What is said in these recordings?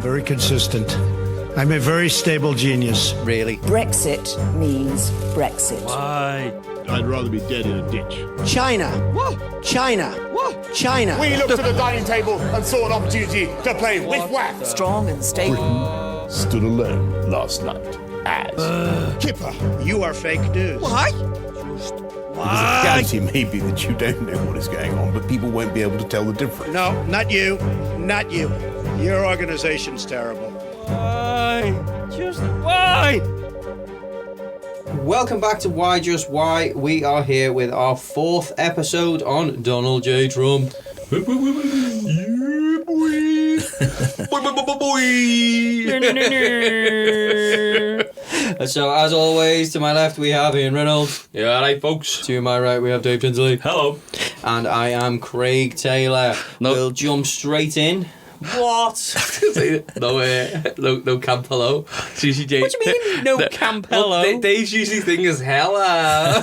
very consistent. I'm a very stable genius. Really? Brexit means Brexit. Why? I'd rather be dead in a ditch. China. What? China. What? China. We looked at the dining table and saw an opportunity to play with whack. Strong and stable. Stood alone last night as Kipper. You are fake news. Why? The reality may be that you don't know what is going on, but people won't be able to tell the difference. No, not you. Not you. Your organization's terrible. Why? Just why? Welcome back to Why Just Why. We are here with our 4th episode on Donald J. Trump. So, as always, to my left we have Ian Reynolds. Yeah, right, folks. To my right we have Dave Tinsley. Hello. And I am Craig Taylor. We'll jump straight in. What? No camp hello. CCJ. What do you mean, no camp hello? Well, Dave's usually thing is hello.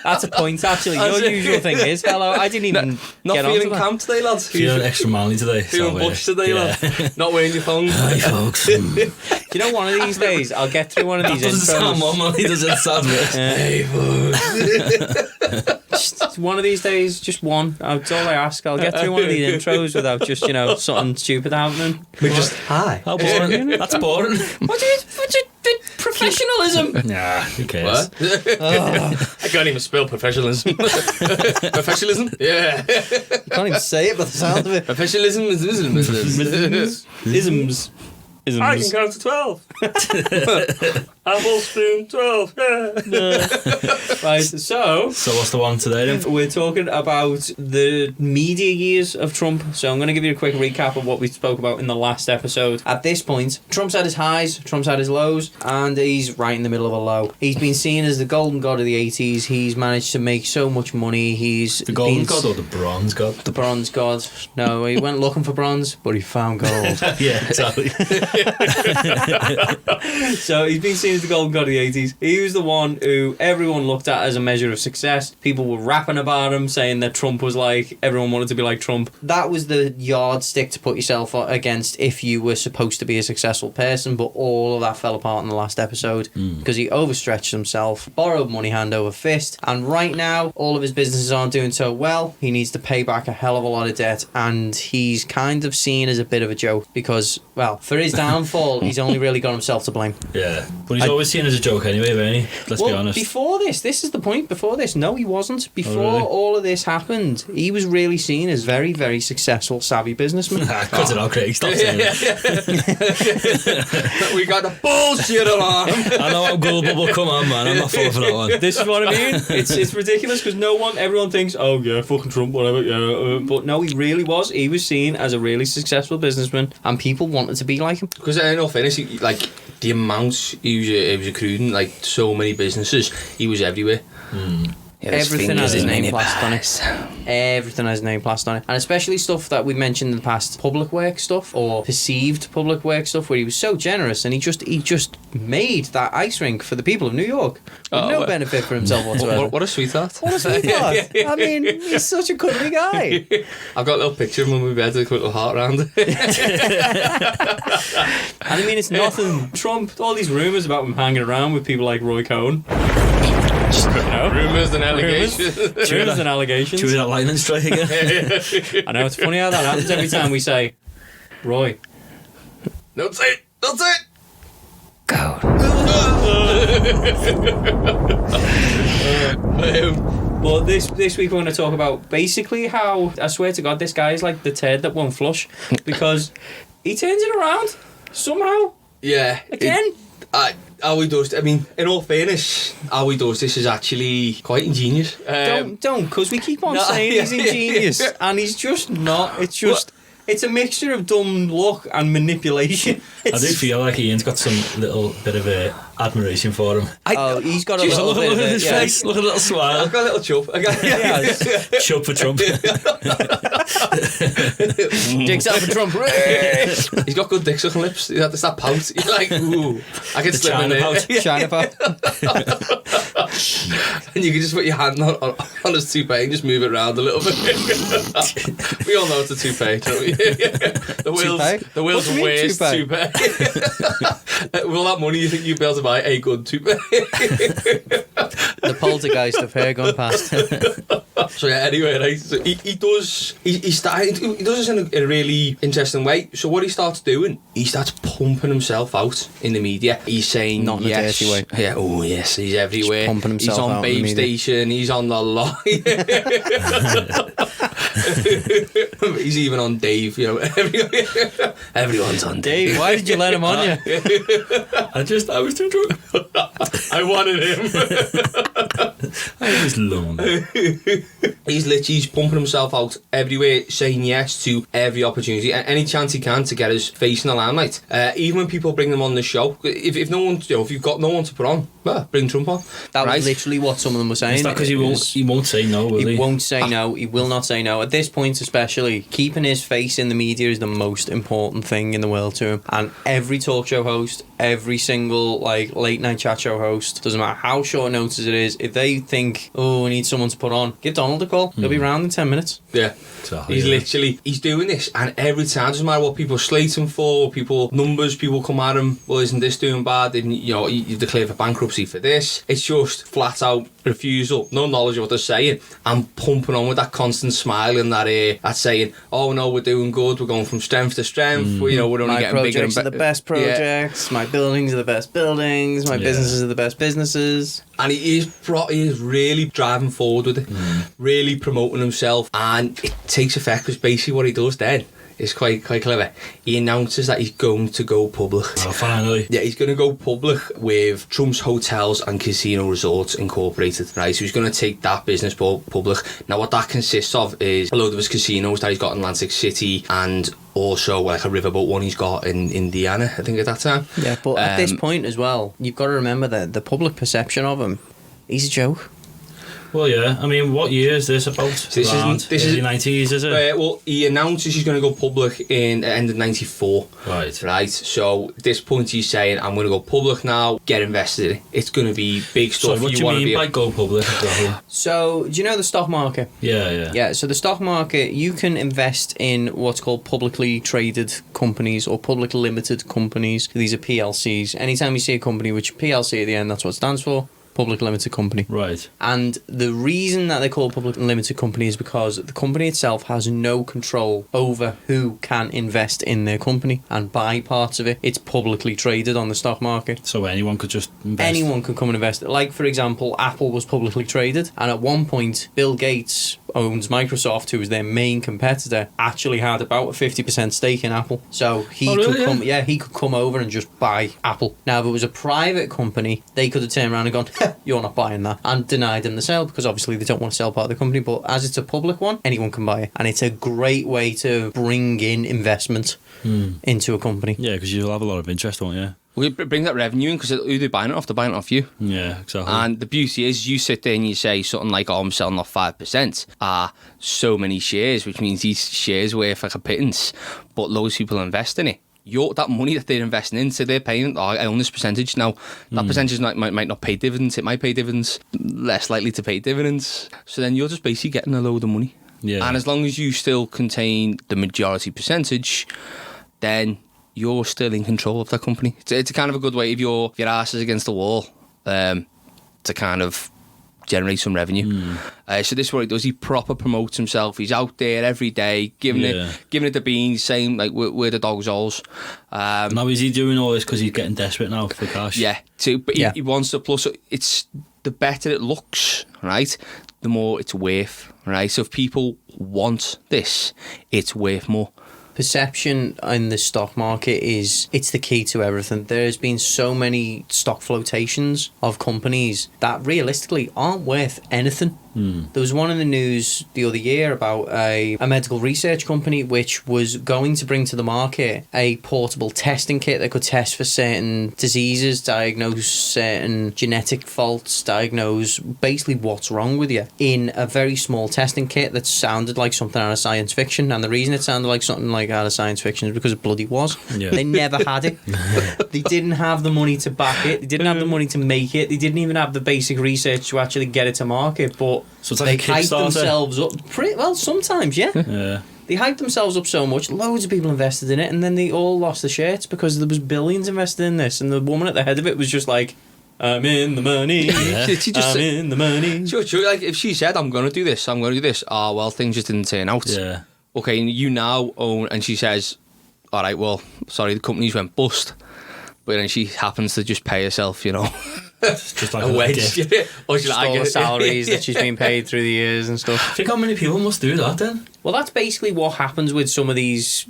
That's a point, actually. Your usual thing is hello. I didn't even Not get feeling onto camp today, lads. Feeling extra manly today. Feeling bush today, lad. Not wearing your phone. Hi, folks. You know, one of these days, I'll get through one of these Doesn't sound intros. more manly, does it? Sound Hey, folks. Just one of these days, just one. That's all I ask. I'll get through one of these intros without just, something stupid happening. We just hi. How boring. That's boring. What is professionalism? Nah, who cares? What? I can't even spell professionalism. Professionalism? Yeah. You can't even say it by the sound of it. Professionalism is Isms. I can count to 12. Apple spoon 12. Yeah. Right, so what's the one today then? we're talking about the media years of Trump. So I'm going to give you a quick recap of what we spoke about in the last episode. At this point, Trump's had his highs, Trump's had his lows, and he's right in the middle of a low. He's been seen as the golden god of the 80s. He's managed to make so much money. He's The golden god or the bronze god? The bronze god. No, he went looking for bronze, but he found gold. Yeah, exactly. So he's been seen as the golden god of the 80s. He was the one who everyone looked at as a measure of success. People were rapping about him, saying that Trump was like, everyone wanted to be like Trump. That was the yardstick to put yourself against if you were supposed to be a successful person, but all of that fell apart in the last episode because he overstretched himself, borrowed money hand over fist, and right now all of his businesses aren't doing so well. He needs to pay back a hell of a lot of debt, and he's kind of seen as a bit of a joke because, well, for his downfall, he's only really got himself to blame. Yeah, but he's always seen as a joke anyway, isn't he? Let's be honest. Before this is the point. Before this, no, he wasn't. Before really? all of this happened, he was really seen as very, very successful, savvy businessman. Cut it out, Craig. Stop saying that. We got the bullshit alarm. I know I'm gullible, but come on, man. I'm not falling for that one. This is what I mean. It's ridiculous because everyone thinks, oh yeah, fucking Trump, whatever. Yeah, but no, he really was. He was seen as a really successful businessman, and people wanted to be like him. Because in all fairness, like the amounts he was accruing, like so many businesses, he was everywhere. Everything has his name plastered on it. Everything has his name plastered on it. And especially stuff that we mentioned in the past, public work stuff or perceived public work stuff, where he was so generous and he just made that ice rink for the people of New York with no benefit for himself whatsoever. What a sweetheart. What a sweetheart. I mean, he's such a cuddly guy. I've got a little picture of him on my bed with a little heart around it. And I mean, it's nothing. Trump, all these rumours about him hanging around with people like Roy Cohn. Rumours and allegations. Rumours and allegations. Should we do that lightning strike again? I know, it's funny how that happens every time we say, Roy. Don't say it. Don't say it. Go. Well, this week we're going to talk about basically how, I swear to God, this guy is like the turd that won't flush because he turns it around somehow. Yeah. Again. How he does, I mean, in all fairness, how he does this is actually quite ingenious. Don't, because we keep on saying he's ingenious, and he's just not. It's just, it's a mixture of dumb luck and manipulation. I do feel like Ian's got some little bit of admiration for him. He's got a Just little look bit at of his face, look at a little smile. I've got a little chub. Chub for Trump. Dicks out for Trump. He's got good dick sucking lips. That's that pout. You're like, ooh, I can slip in there. China pout. And you can just put your hand on his toupee and just move it around a little bit. We all know it's a toupee, don't we? The wheels What do you mean, worst toupee. With all that money, you think you'd be able to buy a good toupee? The poltergeist of hair gone past. So yeah, anyway, right, so he does this in a really interesting way. So what he starts doing, he starts pumping himself out in the media. He's saying Not in a yes, dirty way. yeah, oh yes, he's everywhere. Pumping himself he's on out in the Babe media. Station, he's on the line. He's even on Dave, you know. Everyone's on Dave. Dave, why did you let him on you? I was too drunk. I wanted him. I was lonely. He's pumping himself out everywhere, saying yes to every opportunity, any chance he can to get his face in the limelight. Even when people bring them on the show, if no one, if you've got no one to put on, well, bring Trump on. That right? was literally what some of them were saying. Is that because he won't say no, will he? He won't say no. He will not say no. At this point especially, keeping his face in the media is the most important thing in the world to him. And every talk show host, every single like late night chat show host, doesn't matter how short notice it is, if they think, oh, we need someone to put on, give Donald a call. He'll be round in 10 minutes. Yeah. Exactly, He's yeah. literally, he's doing this, and every time, doesn't matter what people slate him for, people come at him, well, isn't this doing bad? Didn't you declare for bankruptcy for this? It's just flat out refusal, no knowledge of what they're saying, and pumping on with that constant smile and that saying, oh no, we're doing good, we're going from strength to strength, we're only My getting bigger and projects are the better. best projects, my buildings are the best buildings, my businesses are the best businesses. And he is really driving forward with it, really promoting himself, and it takes effect because basically what he does then is quite clever. He announces that he's going to go public. Oh, finally. Yeah, he's going to go public with Trump's Hotels and Casino Resorts Incorporated, right? So he's going to take that business public. Now, what that consists of is a load of his casinos that he's got in Atlantic City, and also like a riverboat one he's got in Indiana, I think, at that time. Yeah, but at this point as well, you've got to remember that the public perception of him, he's a joke. Well, yeah. I mean, what year is this about? This Around early 90s, is it? Well, he announces he's going to go public in the end of 94. Right. So at this point he's saying, I'm going to go public now, get invested in it. It's going to be big stuff. So what do you mean by go public exactly? So, do you know the stock market? Yeah. Yeah, so the stock market, you can invest in what's called publicly traded companies or public limited companies. These are PLCs. Anytime you see a company which PLC at the end, that's what it stands for. Public limited company. Right. And the reason that they call it public limited company is because the company itself has no control over who can invest in their company and buy parts of it. It's publicly traded on the stock market. So anyone could just invest? Anyone could come and invest. Like, for example, Apple was publicly traded, and at one point, Bill Gates owns Microsoft, who was their main competitor, actually had about a 50% stake in Apple. So he he could come over and just buy Apple. Now, if it was a private company, they could have turned around and gone, you're not buying that, and denied them the sale, because obviously they don't want to sell part of the company. But as it's a public one, anyone can buy it, and it's a great way to bring in investment into a company. Yeah, because you'll have a lot of interest, won't you? We bring that revenue in because who they're buying it off? They're buying it off you. Yeah, exactly. And the beauty is you sit there and you say something like, oh, I'm selling off 5%. So many shares, which means these shares worth like a pittance, but loads of people invest in it. That money that they're investing in, so they're paying, I own this percentage. Now, that percentage might not pay dividends, it might pay dividends, less likely to pay dividends. So then you're just basically getting a load of money. Yeah. And as long as you still contain the majority percentage, then you're still in control of that company. It's a kind of a good way if your ass is against the wall to kind of generate some revenue. So this is what he does. He proper promotes himself. He's out there every day giving it the beans, saying like we're the dog's holes. Now is he doing all this because he's getting desperate now for cash? Yeah, but he wants to. Plus, it's the better it looks, right? The more it's worth, right? So if people want this, it's worth more. Perception in the stock market it's the key to everything. There's been so many stock flotations of companies that realistically aren't worth anything. There was one in the news the other year about a medical research company which was going to bring to the market a portable testing kit that could test for certain diseases, diagnose certain genetic faults, diagnose basically what's wrong with you in a very small testing kit that sounded like something out of science fiction. And the reason it sounded like something like out of science fiction is because it bloody was. Yeah. They never had it. They didn't have the money to back it. They didn't have the money to make it. They didn't even have the basic research to actually get it to market. But So it's like they a hyped Kickstarter? themselves up. Pretty well, sometimes, yeah. Yeah. They hyped themselves up so much, loads of people invested in it, and then they all lost their shirts because there was billions invested in this, and the woman at the head of it was just like, I'm in the money. She just I'm in the money. Sure, like if she said, I'm going to do this, oh, well, things just didn't turn out. Yeah. Okay, and you now own, and she says, all right, well, sorry, the company's went bust. But then she happens to just pay herself, Just like a wage. Or she's Just like, all the salaries that she's been paid through the years and stuff. Think how many people must do that then? Well, that's basically what happens with some of these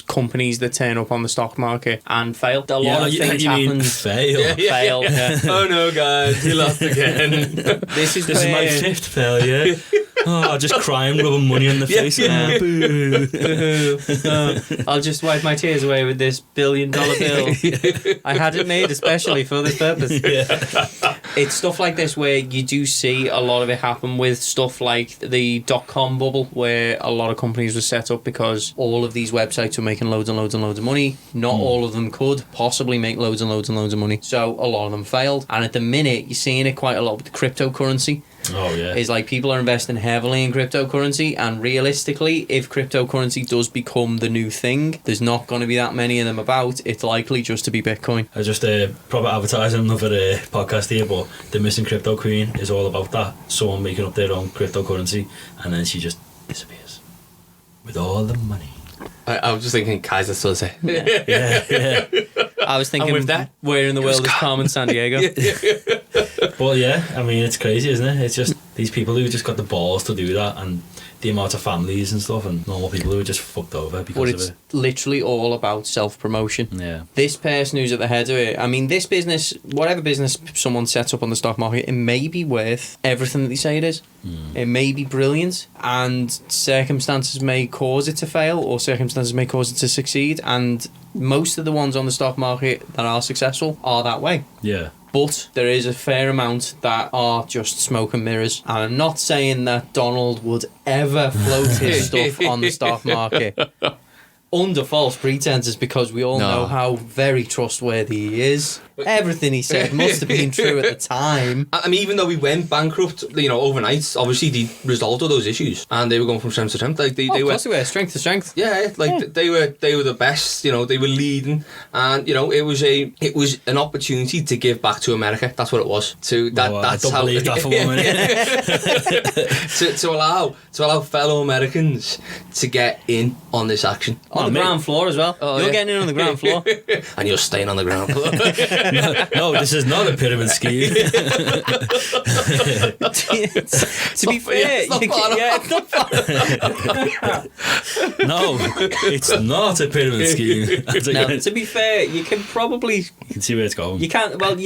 companies that turn up on the stock market and fail. A lot of things you mean happen. fail. Fail. Yeah. oh no, guys, you lost again. This is This is my where- 5th failure. Oh, just crying, rubbing money on the face. yeah. Oh, boo. I'll just wipe my tears away with this $1 billion bill. I had it made especially for this purpose. It's stuff like this where you do see a lot of it happen with stuff like the .com bubble, where a lot of companies were set up because all of these websites were making loads and loads and loads of money. Not all of them could possibly make loads and loads and loads of money, so a lot of them failed. And at the minute, you're seeing it quite a lot with cryptocurrency. Oh, yeah. Is like people are investing heavily in cryptocurrency, and realistically, if cryptocurrency does become the new thing, there's not going to be that many of them about. It's likely just to be Bitcoin. I just proper advertising another podcast here, but the Missing Crypto Queen is all about that. Someone making up their own cryptocurrency, and then she just disappears with all the money. I was just thinking Kaiser Soze. Yeah. I was thinking, with that, where in the world is Carmen Sandiego? But yeah, I mean, it's crazy, isn't it? It's just these people who just got the balls to do that, and the amount of families and stuff, and normal people who are just fucked over because But of it's it. literally all about self-promotion. Yeah. This person who's at the head of it, I mean, this business, whatever business someone sets up on the stock market, it may be worth everything that they say it is. It may be brilliant, and circumstances may cause it to fail, or circumstances may cause it to succeed, and most of the ones on the stock market that are successful are that way. Yeah. But there is a fair amount that are just smoke and mirrors. And I'm not saying that Donald would ever float his stuff on the stock market under false pretenses, because we all know how very trustworthy he is. Everything he said must have been true at the time. I mean, even though we went bankrupt, overnight, obviously they resolved all those issues, and they were going from strength to strength. Like they were strength to strength. Yeah, they were the best. They were leading, and it was an opportunity to give back to America. That's what it was. That's I don't believe that for 1 minute. to allow fellow Americans to get in on this action On the ground floor as well. You're getting in on the ground floor. and you're staying on the ground floor. No, this is not a pyramid scheme. To be fair, it's not No, it's not a pyramid scheme. Now, to be fair, you can probably You can see where it's going. you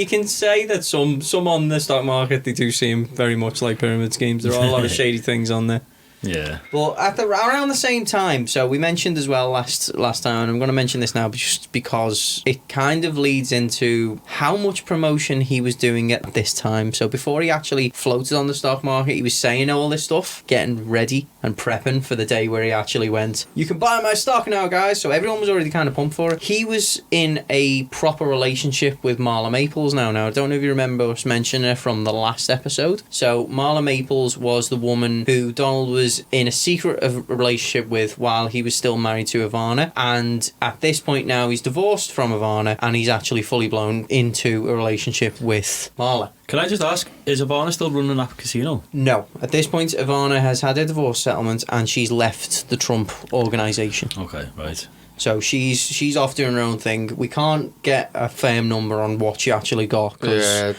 can say that some on the stock market, they do seem very much like pyramid schemes. There are a lot of shady things on there. Yeah. But around the same time, so we mentioned as well last time, and I'm going to mention this now just because it kind of leads into how much promotion he was doing at this time. So before he actually floated on the stock market, he was saying all this stuff, getting ready and prepping for the day where he actually went, you can buy my stock now, guys. So everyone was already kind of pumped for it. He was in a proper relationship with Marla Maples now. Now, I don't know if you remember us mentioning her from the last episode. So Marla Maples was the woman who Donald was in a secret relationship with while he was still married to Ivana, and at this point now he's divorced from Ivana and he's actually fully blown into a relationship with Marla. Can I just ask, is Ivana still running that casino? No, at this point Ivana has had a divorce settlement and she's left the Trump organisation. Okay, right. So she's off doing her own thing. We can't get a firm number on what she actually got. It's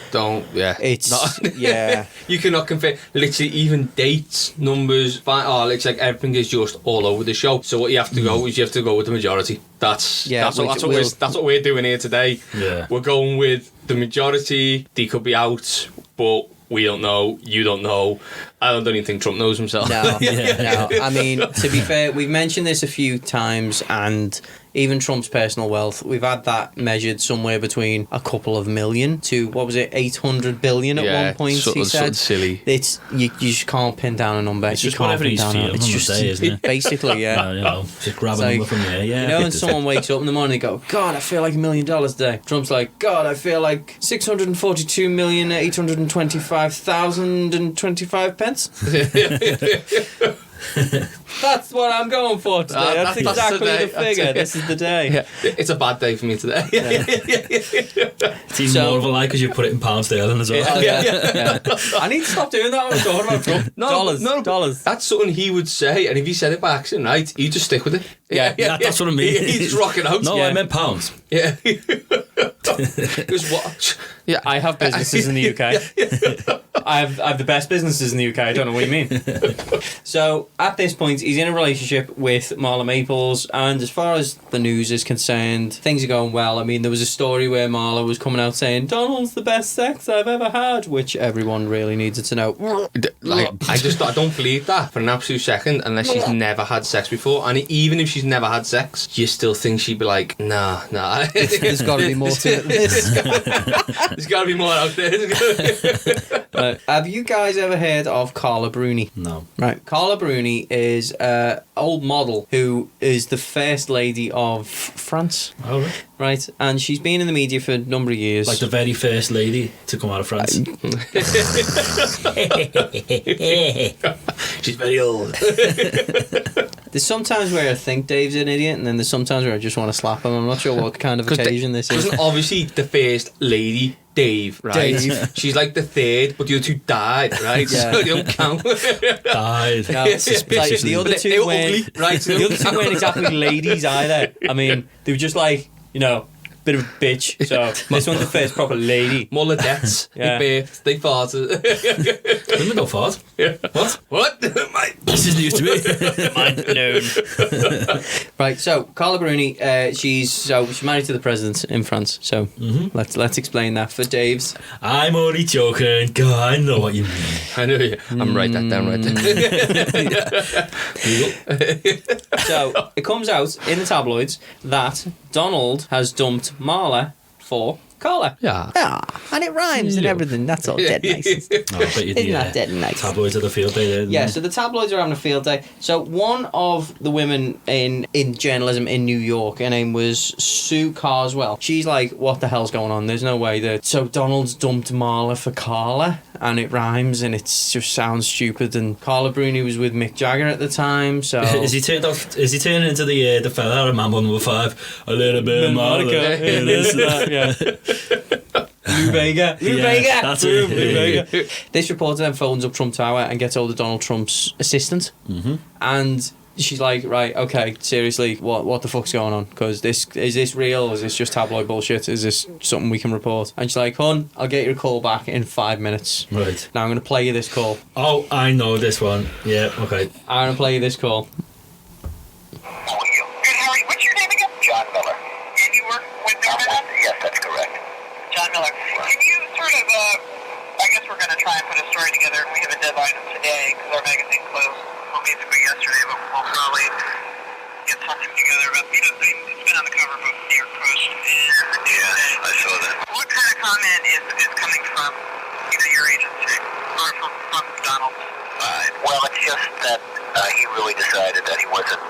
yeah. You cannot compare. Literally, even dates, numbers, it's like everything is just all over the show. So what you have to go is you have to go with the majority. That's what we're doing here today. Yeah. We're going with the majority. They could be out, but We don't know. You don't know. I don't even think Trump knows himself. No, no. I mean, to be fair, we've mentioned this a few times, and even Trump's personal wealth, we've had that measured somewhere between a couple of million to, what was it, 800 billion at one point, he said. Silly. It's you just can't pin down a number. It's You just can't whatever pin he's down feeling It's on just the day, isn't it? basically, yeah. You know, just grab It's a number like, from there. Yeah. You know, when someone wakes up in the morning and go, God, I feel like $1 million today. Trump's like, God, I feel like 642,825,025 pence. That's what I'm going for today. That's exactly today. the figure. This is the day. Yeah. It's a bad day for me today. It's even more of a lie because you put it in pound sterling as well. Yeah. I need to stop doing that when I'm talking about Trump. Dollars. That's something he would say, and if he said it by accident, right, he'd just stick with it. Yeah. That's what I mean. He's rocking out. No, Yeah. I meant pounds. Yeah. Because what? Yeah, I have businesses in the UK. I have the best businesses in the UK. I don't know what you mean. So at this point, he's in a relationship with Marla Maples, and as far as the news is concerned, things are going well. I mean, there was a story where Marla was coming out saying Donald's the best sex I've ever had, which everyone really needed to know. Like, I don't believe that for an absolute second, unless she's never had sex before. And even if she's never had sex, you still think she'd be like, nah. There's got to be more to it than this. There's got to be more out there. Have you guys ever heard of Carla Bruni? No. Right. Carla Bruni is an old model who is the first lady of France. Oh, right. Right. And she's been in the media for a number of years. Like the very first lady to come out of France. She's very old. There's sometimes where I think Dave's an idiot, and then there's sometimes where I just want to slap him. I'm not sure what kind of occasion this is. Wasn't obviously the first lady Dave, right? Dave. She's like the third, but the other two died, right? Yeah. So they don't count. Died. No, it's like the other They two were weren't, ugly, right? So the other two weren't exactly ladies either. I mean, they were just like, you know, bit of a bitch. So this one's the first proper lady. Mulledettes. Yeah. They bathed. They farted. Women don't fart. Yeah. What? What? This isn't used to me. Mind known. Right, so Carla Bruni, she's married to the president in France. So let's explain that for Dave's. I'm only joking. God, I know what you mean. I know you. I'm write that down right there. So it comes out in the tabloids that Donald has dumped Marla for Carla. Yeah. And it rhymes and everything. That's all dead nice. Oh, I bet you Isn't that dead nice? tabloids of the field day there. Yeah, so the tabloids are having a field day. So one of the women in journalism in New York, her name was Sue Carswell. She's like, what the hell's going on? There's no way that... So Donald's dumped Marla for Carla, and it rhymes, and it just sounds stupid. And Carla Bruni was with Mick Jagger at the time, so... Is he turning into the fella out of Mambo number 5? A little bit of Monica. Yeah. Lou Vega. That's it. Lou Vega. This reporter then phones up Trump Tower and gets hold of Donald Trump's assistant. Mm-hmm. And she's like, right, okay, seriously, what the fuck's going on? Because is this real? Is this just tabloid bullshit? Is this something we can report? And she's like, hon, I'll get your call back in 5 minutes. Right. Now I'm going to play you this call. Oh, I know this one. Yeah, okay. I'm going to play you this call. Good, Harry. What's your name again? John Miller. And you work with Donald? Yes, that's correct. John Miller. Can you sort of, I guess we're going to try and put a story together. We have a deadline today because our magazine closed, well, basically yesterday, but we'll probably get something together. But, you know, it's been on the cover of New York Post. Yeah, I saw that. What kind of comment is coming from, you know, your agency or from Donald? Well, it's just that he really decided that he wasn't,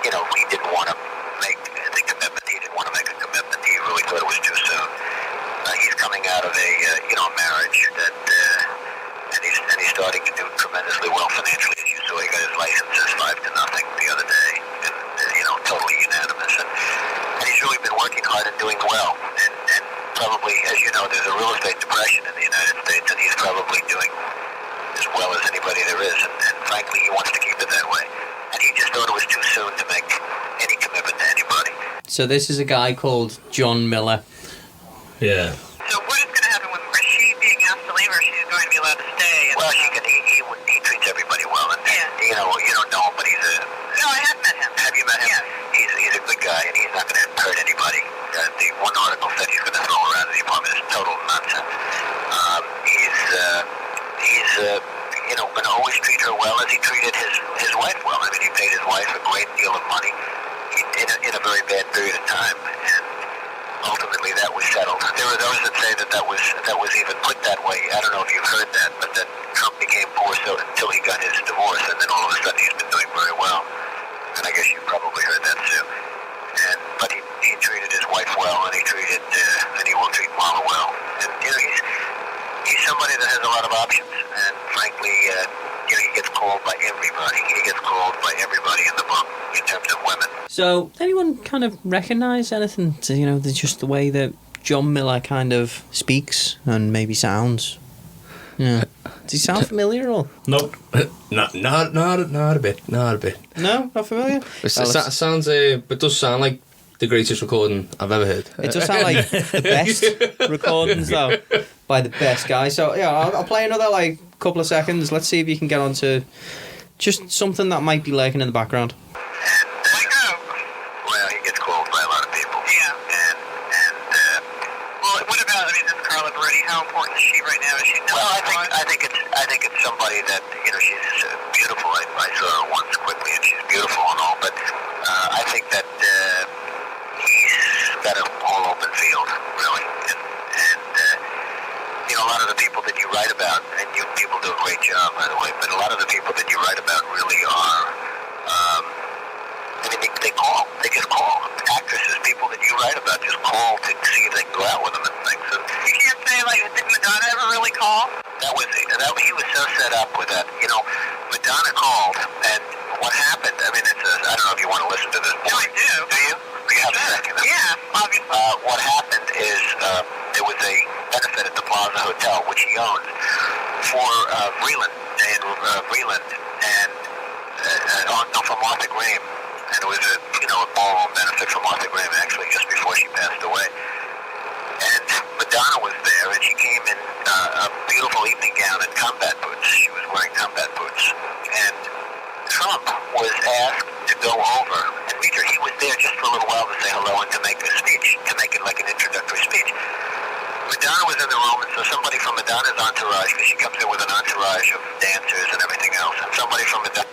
he didn't want to make the commitment. He didn't want to make a commitment. He really thought it was too soon. He's coming out of a marriage that, and he's starting to do tremendously well financially. As you saw, he got his licenses 5-0 the other day, and totally unanimous. And he's really been working hard and doing well. And probably, as you know, there's a real estate depression in the United States, and he's probably doing as well as anybody there is. And frankly, he wants to keep it that way. And he just thought it was too soon to make any commitment to anybody. So this is a guy called John Miller. Yeah. So what is going to happen with her? Is she being asked to leave, or is she going to be allowed to stay? Well, he treats everybody well, and you don't know him, but he's a... No, I have met him. Have you met him? Yes. He's a good guy, and he's not going to hurt anybody. The one article said he's going to throw around the apartment is total nonsense. her well as he treated his wife well. I mean, he paid his wife a great deal of money in a very bad period of time, and ultimately that was settled. There are those that say that was even put that way. I don't know if you've heard that, but that Trump became poor until he got his divorce, and then all of a sudden he's been doing very well. And I guess you've probably heard that too. But he treated his wife well, and he will treat Mama well. And he's somebody that has a lot of options, and frankly, he gets called by everybody. He gets called by everybody in the book in terms of women. So, anyone kind of recognise anything? Just the way that John Miller kind of speaks and maybe sounds. Yeah. Does he sound familiar at all? Nope. Not a bit. Not a bit. No, not familiar. It sounds, but does sound like the greatest recording I've ever heard. It does sound like the best recordings though, by the best guy. So yeah, I'll play another couple of seconds. Let's see if you can get onto just something that might be lurking in the background. Well, he gets called by a lot of people. Yeah. Well, what about this Carla Bruni? How important is she right now? Is she? Well, I think it's somebody that she's beautiful. I saw her once quickly, and she's beautiful and all. But I think that he's got a whole open field, really, and a lot of the people that you write about, and you people do a great job, by the way. But a lot of the people that you write about really are. They call. They just call. Actresses, people that you write about, just call to see if they can go out with them and things. So you can't say did Madonna ever really call? He was so set up with that. Madonna called, and what happened? I mean, I don't know if you want to listen to this. No, I do. Do you? You have a second. Yeah, obviously. What happened is there was a benefit at the Plaza Hotel, which he owns, for Vreeland, Diane Vreeland, and for Martha Graham. And it was a ballroom benefit for Martha Graham, actually, just before she passed away. And Madonna was there, and she came in a beautiful evening gown and combat boots. She was wearing combat boots. And Trump was asked to go over and meet her. He was there just for a little while to say hello and to make a speech, to make it like an introductory speech. Madonna was in the room, and so somebody from Madonna's entourage, because she comes in with an entourage of dancers and everything else, and somebody from Madonna's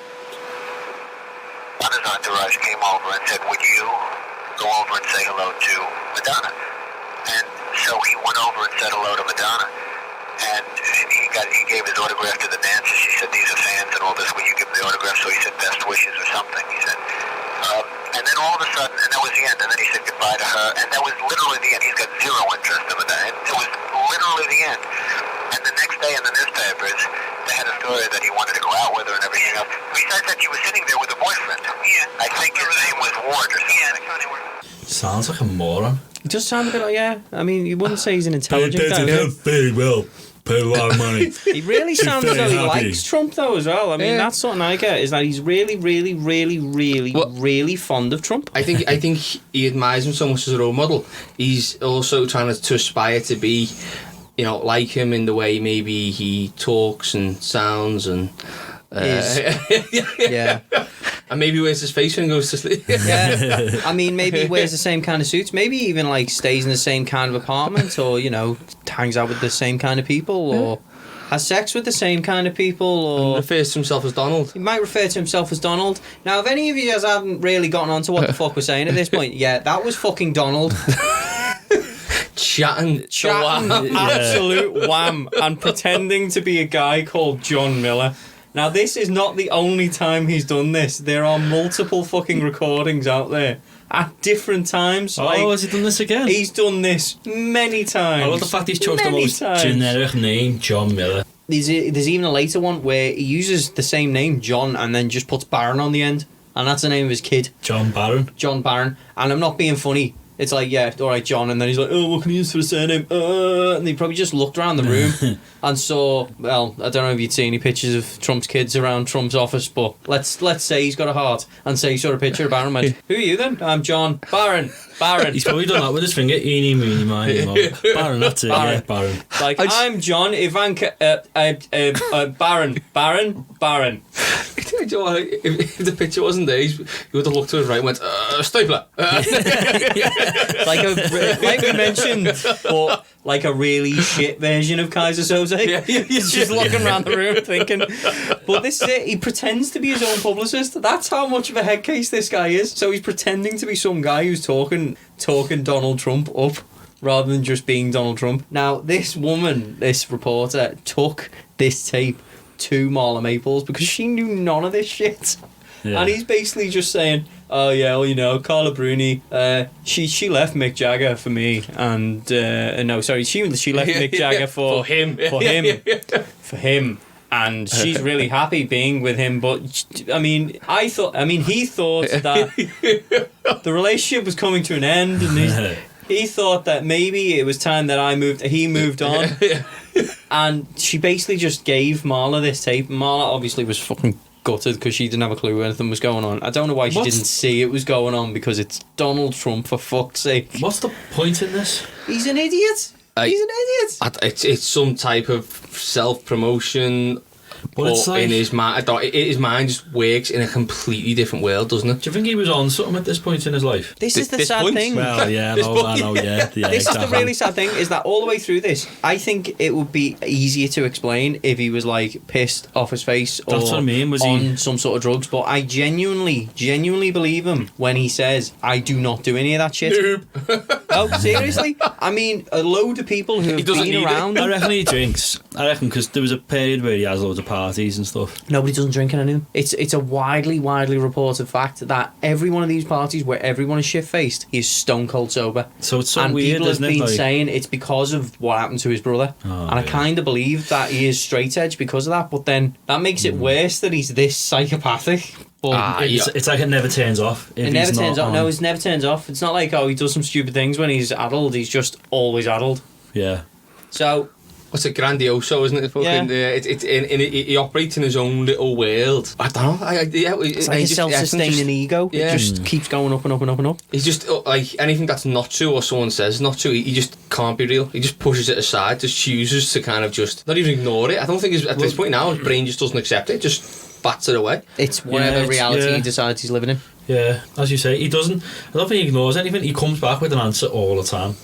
entourage came over and said, would you go over and say hello to Madonna? And so he went over and said hello to Madonna. And he gave his autograph to the dancers. She said, these are fans and all this. Will you give them the autograph? So he said, best wishes or something, he said. And then all of a sudden, and that was the end. And then he said goodbye to her. And that was literally the end. He's got zero interest in Madonna. And it was literally the end. And the next day in the newspapers, they had a story that he wanted to go out with her and everything else. Besides that, she was sitting there with a boyfriend. Yeah. I think his name was Ward or something. Yeah, sounds like a moron. It does sound a bit like, yeah. I mean, you wouldn't say he's an intelligent guy. Very well. Pay a lot of money. He really sounds as though he happy. likes Trump, though, as well. I mean, that's something I get, is that he's really, really, really, really, really fond of Trump. I think he admires him so much as a role model. He's also trying to aspire to be, like him in the way maybe he talks and sounds and. Yeah. And maybe wears his face when he goes to sleep. Yeah. I mean, maybe he wears the same kind of suits. Maybe even stays in the same kind of apartment, or hangs out with the same kind of people, or has sex with the same kind of people, or and refers to himself as Donald. He might refer to himself as Donald. Now, if any of you guys haven't really gotten on to what the fuck we're saying at this point, yeah, that was fucking Donald. Chatting absolute wham, and pretending to be a guy called John Miller. Now, this is not the only time he's done this. There are multiple fucking recordings out there at different times. Has he done this again? He's done this many times. I love the fact he's chose the most generic name, John Miller. There's even a later one where he uses the same name, John, and then just puts Barron on the end. And that's the name of his kid. John Barron. And I'm not being funny. It's like, yeah, all right, John. And then he's like, oh, what can you use for the surname? And he probably just looked around the room and saw, well, I don't know if you'd see any pictures of Trump's kids around Trump's office, but let's say he's got a heart and say he saw a picture of Barron. Who are you then? I'm John Barron. Baron. He's probably done that with his finger. Eeny, meeny, miny, mo. Baron, that's it. Baron. Yeah, Baron. Like, I'm John, Ivanka, Baron. Do you know what, if the picture wasn't there, you would have looked to his right and went, stapler. Like we mentioned, but like a really shit version of Kaiser Soze. He's just looking around the room thinking, but this is it, he pretends to be his own publicist. That's how much of a head case this guy is. So he's pretending to be some guy who's talking Donald Trump up rather than just being Donald Trump. Now, this woman, this reporter, took this tape to Marla Maples because she knew none of this shit. Yeah. And he's basically just saying, oh yeah, well, you know, Carla Bruni, she left Mick Jagger for me, and no, sorry, she left Mick Jagger for him, and she's really happy being with him. But he thought that the relationship was coming to an end, and he thought that maybe it was time that he moved on. And she basically just gave Marla this tape. Marla obviously was fucking gutted because she didn't have a clue anything was going on. I don't know why she didn't see it was going on, because it's Donald Trump, for fuck's sake. What's the point in this? He's an idiot. He's an idiot. It's some type of self-promotion. But it's like, in his mind just works in a completely different world, doesn't it? Do you think he was on something at this point in his life? This is the sad thing. Well, yeah, I know, yeah. This is the really sad thing, is that all the way through this, I think it would be easier to explain if he was like pissed off his face or That's what I mean. Was on he some sort of drugs. But I genuinely believe him when he says, I do not do any of that shit. Nope. No, seriously. I mean, a load of people who have been around him. I reckon he drinks. I reckon because there was a period where he has loads of parties and stuff. Nobody doesn't drink in anything. It's a widely reported fact that every one of these parties where everyone is shit-faced, he is stone cold sober. So it's so and weird, people have isn't it? been Like, saying it's because of what happened to his brother. And I kind of believe that he is straight edge because of that, but then that makes it worse that he's this psychopathic. But it's like it never turns off. It never turns off. No, it never turns off. It's not like, oh, he does some stupid things when he's addled. He's just always addled. Yeah. So... It's a grandioso, isn't it? He operates in his own little world. I don't know. It's like a self-sustaining ego. Yeah. It just keeps going up and up and up and up. He's just like anything that's not true or someone says not true, he just can't be real. He just pushes it aside, just chooses to kind of just not even ignore it. I don't think at this point now his brain just doesn't accept it. Just bats it away. It's whatever reality he decides he's living in. Yeah, as you say, he doesn't. I don't think he ignores anything. He comes back with an answer all the time.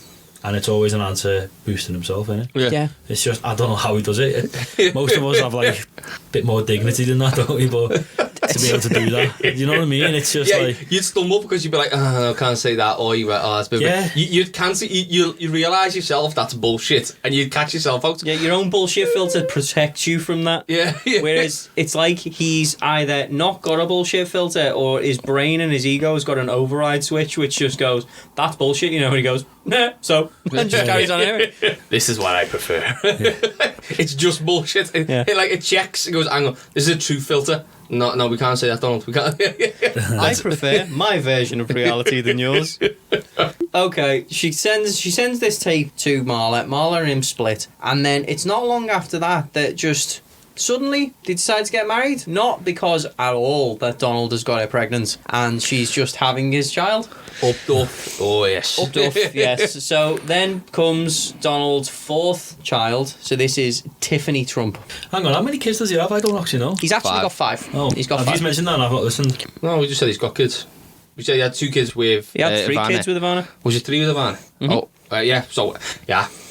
And it's always an answer boosting himself, isn't it? Yeah. It's just, I don't know how he does it. Most of us have like a bit more dignity than that, don't we? But to be able to do that, you know what I mean? It's just like... You'd stumble because you'd be like, oh, no, I can't say that. Or you'd be like, oh, that's a bit... Yeah. You'd cancel... You realise yourself that's bullshit. And you'd catch yourself out. Yeah, your own bullshit filter protects you from that. Yeah. Whereas it's like he's either not got a bullshit filter or his brain and his ego has got an override switch which just goes, that's bullshit, you know, and he goes, nah, so... And just carries on here. This is what I prefer. It's just bullshit. It checks. It goes, hang on, this is a true filter. No, we can't say that, Donald. We can't. I prefer my version of reality than yours. Okay, she sends this tape to Marla. Marla and him split, and then it's not long after that just suddenly they decide to get married. Not because at all that Donald has got her pregnant and she's just having his child. Upped up. Oh, yes. Upped up, yes. So then comes Donald's fourth child. So this is Tiffany Trump. Hang on, how many kids does he have? I don't actually know. He's actually got 5. Oh, he's got 5. Have you mentioned that and I've not listened? No, we just said he's got kids. We said he had 2 kids with He had 3 Ivana. kids with Ivana. Was it 3 with Ivana? Mm-hmm. Oh, yeah.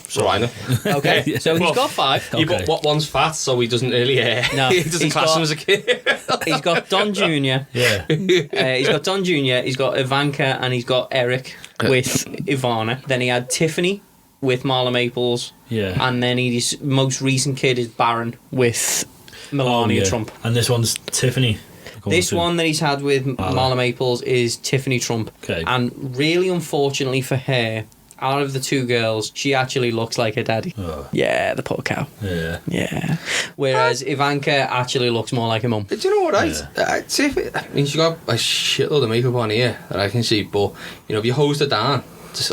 So I know. Okay, so he's got 5. Yeah, but what one's fat, so he doesn't really... No, he doesn't class him as a kid. He's got Don Jr. Yeah. He's got Don Jr., he's got Ivanka, and he's got Eric with Ivana. Then he had Tiffany with Marla Maples. Yeah. And then his most recent kid is Baron with Melania Trump. And this one's Tiffany. This one that he's had with Marla Maples is Tiffany Trump. Okay. And really, unfortunately for her, out of the 2 girls, she actually looks like her daddy. Oh. Yeah, the poor cow. Yeah. Yeah. Whereas Ivanka actually looks more like her mum. Do you know what, right? She's got a shitload of makeup on here that I can see, but, you know, if you hose her down,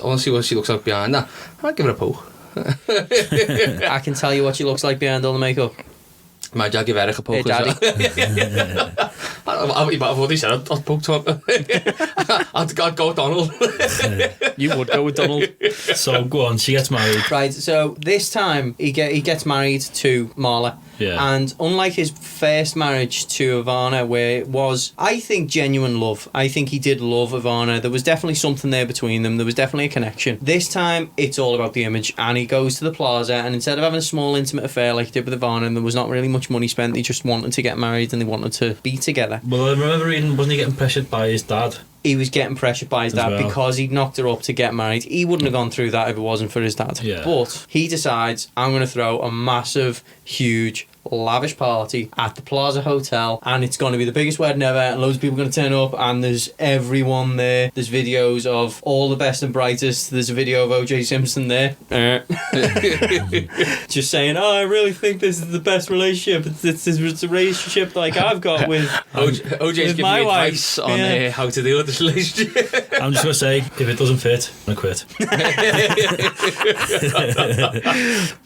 I want to see what she looks like behind that, I'd give her a poke. I can tell you what she looks like behind all the makeup. Imagine I'll give Eric a poke. Hey, daddy. I'd I've already said I'd book Tom. I'd go Donald. You would go with Donald. So go on, she gets married. Right, so this time he gets married to Marla. Yeah. And unlike his first marriage to Ivana, where it was, I think, genuine love. I think he did love Ivana. There was definitely something there between them. There was definitely a connection. This time, it's all about the image. And he goes to the plaza, and instead of having a small, intimate affair like he did with Ivana, and there was not really much money spent, they just wanted to get married and they wanted to be together. Well, I remember reading, wasn't he getting pressured by his dad? He was getting pressured by his As dad well. because he'd knocked her up to get married. He wouldn't have gone through that if it wasn't for his dad. Yeah. But he decides, I'm going to throw a massive, huge, lavish party at the Plaza Hotel, and it's going to be the biggest wedding ever, and loads of people are going to turn up, and there's everyone there. There's videos of all the best and brightest. There's a video of O.J. Simpson there. Just saying, I really think this is the best relationship. It's a relationship like I've got with OJ's with giving my me wife. advice on Yeah. how to deal with this relationship. I'm just going to say, if it doesn't fit, I'm going to quit.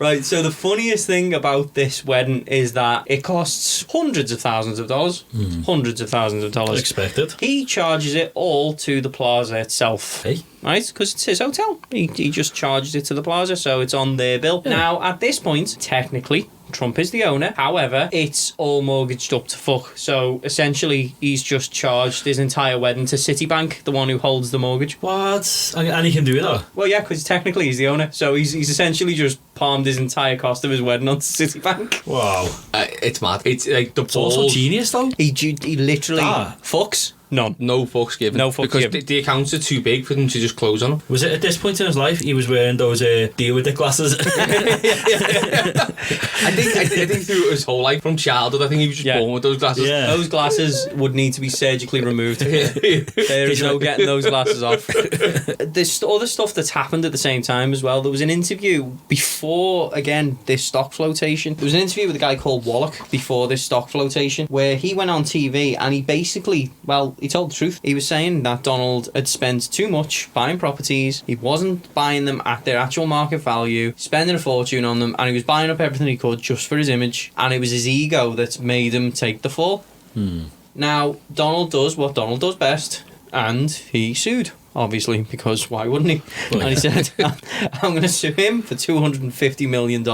Right, so the funniest thing about this wedding is that it costs hundreds of thousands of dollars. Hundreds of thousands of dollars. Expected. He charges it all to the plaza itself. Hey. Right? Because it's his hotel. He just charges it to the plaza, so it's on their bill. Yeah. Now, at this point, technically, Trump is the owner. However, it's all mortgaged up to fuck. So, essentially, he's just charged his entire wedding to Citibank, the one who holds the mortgage. What? And he can do that? Well, yeah, because technically he's the owner. So, he's essentially just palmed his entire cost of his wedding onto Citibank. Wow. It's mad. It's like the It's also balls. genius, though. He literally Ah. fucks. None. No fucks given. No fucks because given. the accounts are too big for them to just close on them. Was it at this point in his life he was wearing those deal with the glasses? I think through his whole life from childhood, I think he was just Yeah. born with those glasses. Yeah. Those glasses would need to be surgically removed. There is no getting those glasses off. There's other stuff that's happened at the same time as well. There was an interview before, again, this stock flotation. There was an interview with a guy called Wallach before this stock flotation where he went on TV and he basically, well, he told the truth. He was saying that Donald had spent too much buying properties. He wasn't buying them at their actual market value, spending a fortune on them, and he was buying up everything he could just for his image. And it was his ego that made him take the fall. Now, Donald does what Donald does best, and he sued, obviously, because why wouldn't he? Well, And he said, I'm going to sue him for $250 million.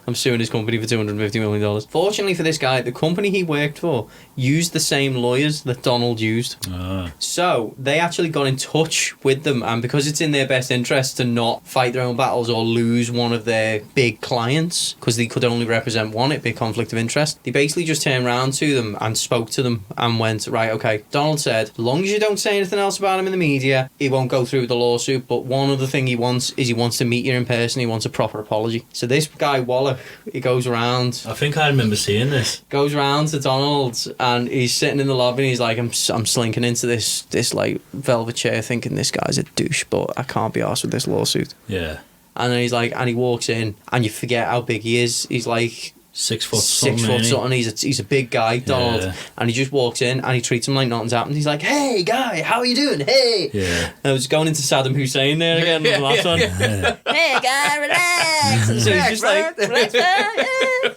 I'm suing his company for $250 million. Fortunately for this guy, the company he worked for used the same lawyers that Donald used. Ah. So they actually got in touch with them, and because it's in their best interest to not fight their own battles or lose one of their big clients, because they could only represent one, it'd be a conflict of interest, they basically just turned around to them and spoke to them and went, right, okay, Donald said, as long as you don't say anything else about him in the media, he won't go through with the lawsuit, but one other thing he wants is he wants to meet you in person. He wants a proper apology. So this guy Wallach, he goes around I think I remember seeing this. to Donald, and he's sitting in the lobby and he's like, I'm slinking into this like velvet chair thinking this guy's a douche, but I can't be arsed with this lawsuit. Yeah. And then he's like, and he walks in and you forget how big he is. He's like 6 foot 6 something. foot something. He's a big guy, Donald. Yeah. And he just walks in and he treats him like nothing's happened. He's like, hey guy, how are you doing? Hey. Yeah. And I was going into Saddam Hussein there again on the last one. Hey, guy, relax. So he's just like, relax, man, yeah.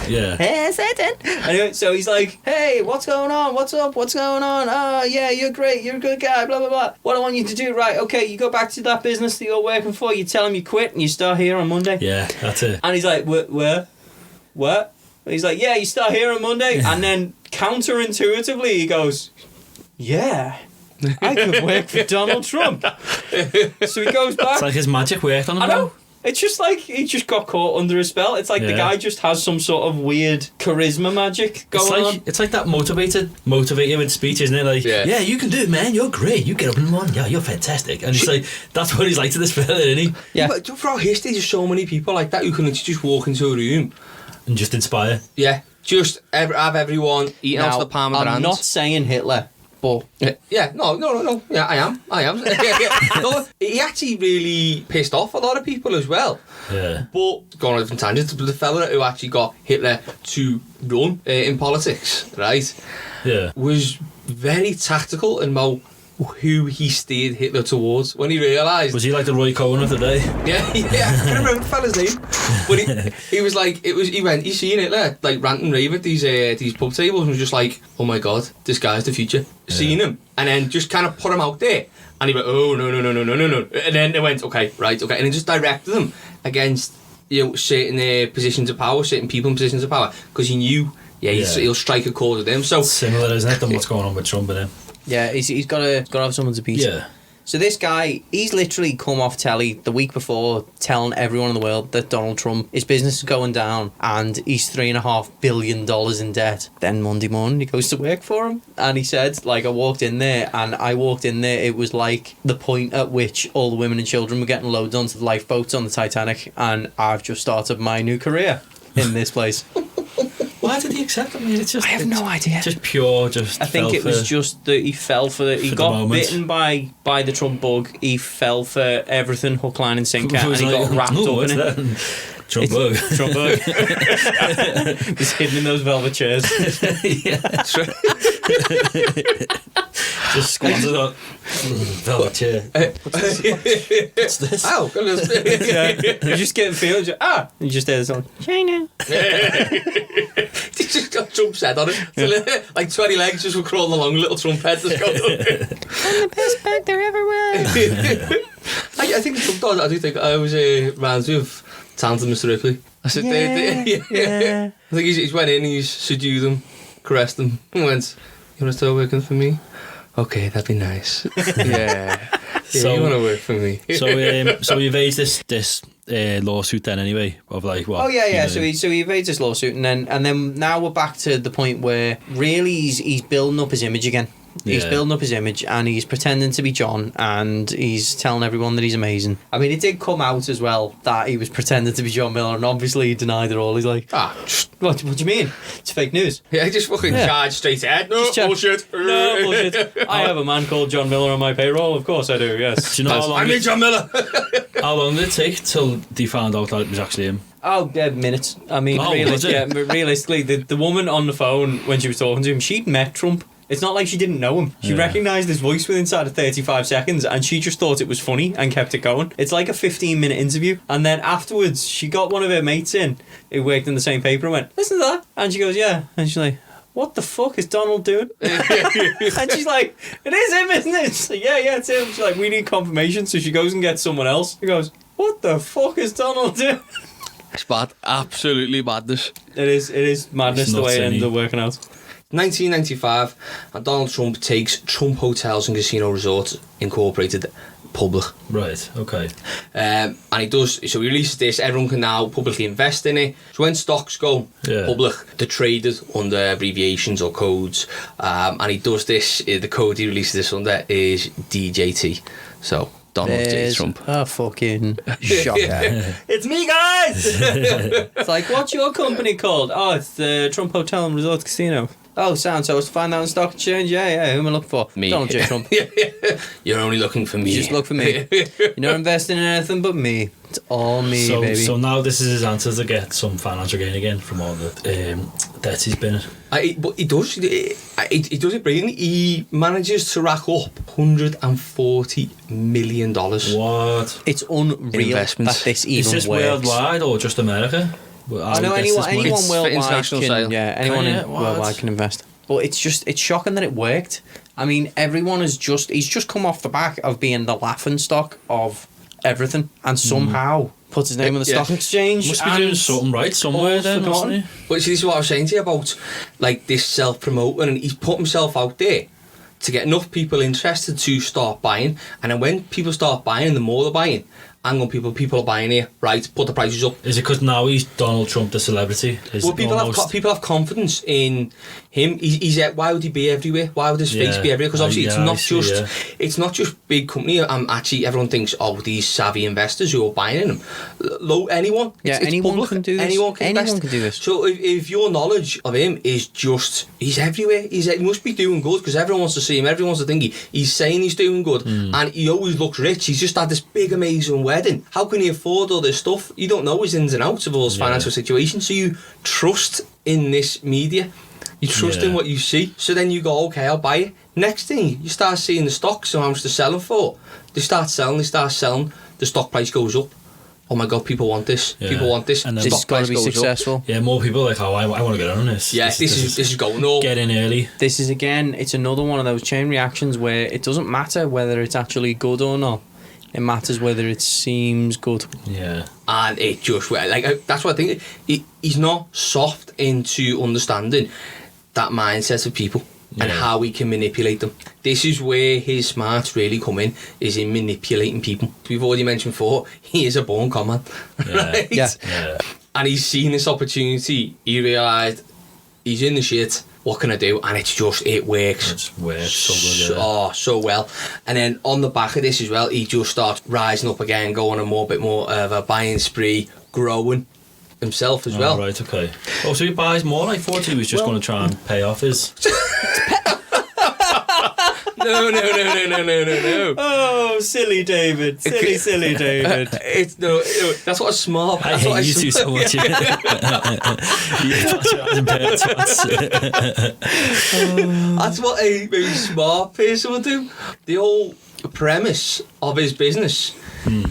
Yeah. Hey, Satan. Anyway, so he's like, hey, what's going on? What's up? What's going on? Oh, yeah, you're great. You're a good guy, blah, blah, blah. What I want you to do, right, okay, you go back to that business that you're working for, you tell him you quit, and you start here on Monday. Yeah, that's it. And he's like, where? What? He's like, yeah, you start here on Monday. And then counterintuitively, he goes, yeah, I could work for Donald Trump. So he goes back. It's like his magic worked on him. I know. It's just like he just got caught under a spell. It's like the Yeah. guy just has some sort of weird charisma magic going on. It's like that motivate you with speech, isn't it? Like, yeah, you can do it, man. You're great. You get up in the morning. Yeah, you're fantastic. And it's like, that's what he's like to this fella, isn't he? Yeah. But throughout history, there's so many people like that who can just walk into a room. And just inspire. Yeah. Just have everyone eating out of the palm of their I'm hands. not saying Hitler, but Yeah, no. Yeah, I am. No, he actually really pissed off a lot of people as well. Yeah. But, going on a different tangent, the fella who actually got Hitler to run in politics, right, Yeah. was very tactical in how who he steered Hitler towards when he realised. Was he like the Roy Cohen of the day? Yeah, I can't remember the fella's name, but he was like, he seen Hitler like rant and rave at these pub tables and was just like, oh my god, this guy's the future. Yeah. Seen him, and then just kind of put him out there, and he went, oh no, and then they went, okay, and then just directed them against certain positions of power, certain people in positions of power, because he knew, he'll strike a chord with them. So similar, isn't it, than what's going on with Trump and him? Yeah, he's got to have someone to beat. Yeah. So this guy, he's literally come off telly the week before telling everyone in the world that Donald Trump, his business is going down and he's $3.5 billion in debt. Then Monday morning he goes to work for him and he said, like, I walked in there, it was like the point at which all the women and children were getting loaded onto the lifeboats on the Titanic, and I've just started my new career in this place. Why did he accept it? I mean, I have no idea. Just pure, I think it was just that he fell for it. He got bitten by the Trump bug. He fell for everything, hook, line and sinker, and he got wrapped up in it. Trump bug. Trump bug. He's hidden in those velvet chairs. Yeah. Just squatted on velvet chair. What's this? Oh, goodness. You just get a feeling. You just hear the song. China. He just got Trump's head on it. So, like 20 legs just were crawling along, little Trump head just got I'm the best bag there ever was. I think the Trump does. I do think I was reminds me of Talented Mr. Ripley. I said, yeah. I think he's went in, he's subdued them, caressed them, and went, you want to start working for me? Okay, that'd be nice. Yeah. So you want to work for me? So he evades this lawsuit then anyway of like what? Oh yeah. So he evades this lawsuit and then now we're back to the point where really he's building up his image again. He's building up his image and he's pretending to be John and he's telling everyone that he's amazing. I mean, it did come out as well that he was pretending to be John Miller, and obviously he denied it all. He's like, what do you mean? It's fake news. Yeah, just fucking charge straight ahead. No, bullshit. No, bullshit. I have a man called John Miller on my payroll. Of course I do, yes. Do you know how long I mean John Miller. How long did it take till they found out that it was actually him? Oh, minutes. I mean, realistically, the woman on the phone, when she was talking to him, she'd met Trump. It's not like she didn't know him. She recognised his voice within inside of 35 seconds and she just thought it was funny and kept it going. It's like a 15-minute interview. And then afterwards, she got one of her mates in who worked in the same paper and went, listen to that. And she goes, yeah. And she's like, what the fuck is Donald doing? And she's like, it is him, isn't it? She's like, yeah, it's him. She's like, we need confirmation. So she goes and gets someone else. She goes, what the fuck is Donald doing? It's bad. Absolutely madness. It is madness the way it ended up working out. 1995, and Donald Trump takes Trump Hotels and Casino Resorts Incorporated public. Right, okay. And he does, so he releases this, everyone can now publicly invest in it. So when stocks go public, they're traded under abbreviations or codes. And he does this, the code he releases this under is DJT. So Donald J. Trump. Oh, fucking shocker. It's me, guys! It's like, what's your company called? Oh, it's the Trump Hotel and Resort Casino. Oh, sound. So I was to find out on stock exchange? Yeah. Who am I looking for? Me. Donald J. Trump. You're only looking for me. You just look for me. You're not investing in anything but me. It's all me, baby. So now this is his answer to get some financial gain again from all the debts he's been in. But he does it brilliantly. He manages to rack up $140 million. What? It's unreal that this even Is this works. Worldwide or just America? I know anyone worldwide international can, sale. yeah, anyone worldwide can invest. But it's shocking that it worked. I mean, everyone he's just come off the back of being the laughing stock of everything, and somehow puts his name on the stock exchange. Must be doing something right somewhere then, mustn't he? But see, this is what I was saying to you about, like, this self-promoting, and he's put himself out there to get enough people interested to start buying, and then when people start buying, the more they're buying, hang on, people are buying here, right, put the prices up. Is it because now he's Donald Trump the celebrity? Well, people have confidence in him. He's why would he be everywhere? Why would his face be everywhere? Because obviously it's not just big company. Actually, everyone thinks, these savvy investors who are buying in them. Anyone, anyone public. can do this. Anyone can do this. So if your knowledge of him is just he's everywhere, he must be doing good because everyone wants to see him. Everyone wants to think he's saying he's doing good, and he always looks rich. He's just had this big amazing wedding. How can he afford all this stuff? You don't know his ins and outs of all his financial situation, so you trust in this media You trust in what you see. So then you go, okay, I'll buy it. Next thing, you start seeing the stocks and how much they're selling for. They start selling. The stock price goes up. Oh my God, people want this. Yeah. People want this. And then This Stock has got price to be goes up. successful. Yeah, more people are like, oh, I want to get on this. Yeah, this is going up. Get in early. This is again, it's another one of those chain reactions where it doesn't matter whether it's actually good or not. It matters whether it seems good. Yeah. And it just, like, that's what I think. He's not soft into understanding that mindset of people and how he can manipulate them. This is where his smarts really come in, is in manipulating people. We've already mentioned before, he is a born con man. Yeah. Right? Yeah. Yeah. And he's seen this opportunity. He realised he's in the shit. What can I do? And it works. It works so good, yeah. So well. And then on the back of this as well, he just starts rising up again, going a bit more of a buying spree, growing himself as well. Right, okay. Oh, so he buys more? I thought he was just going to try and pay off his... No. Oh, silly David. Silly David. It's no, that's what a smart. I That's hate what you two so much. You patronize and That's what a very smart person would do. The whole premise of his business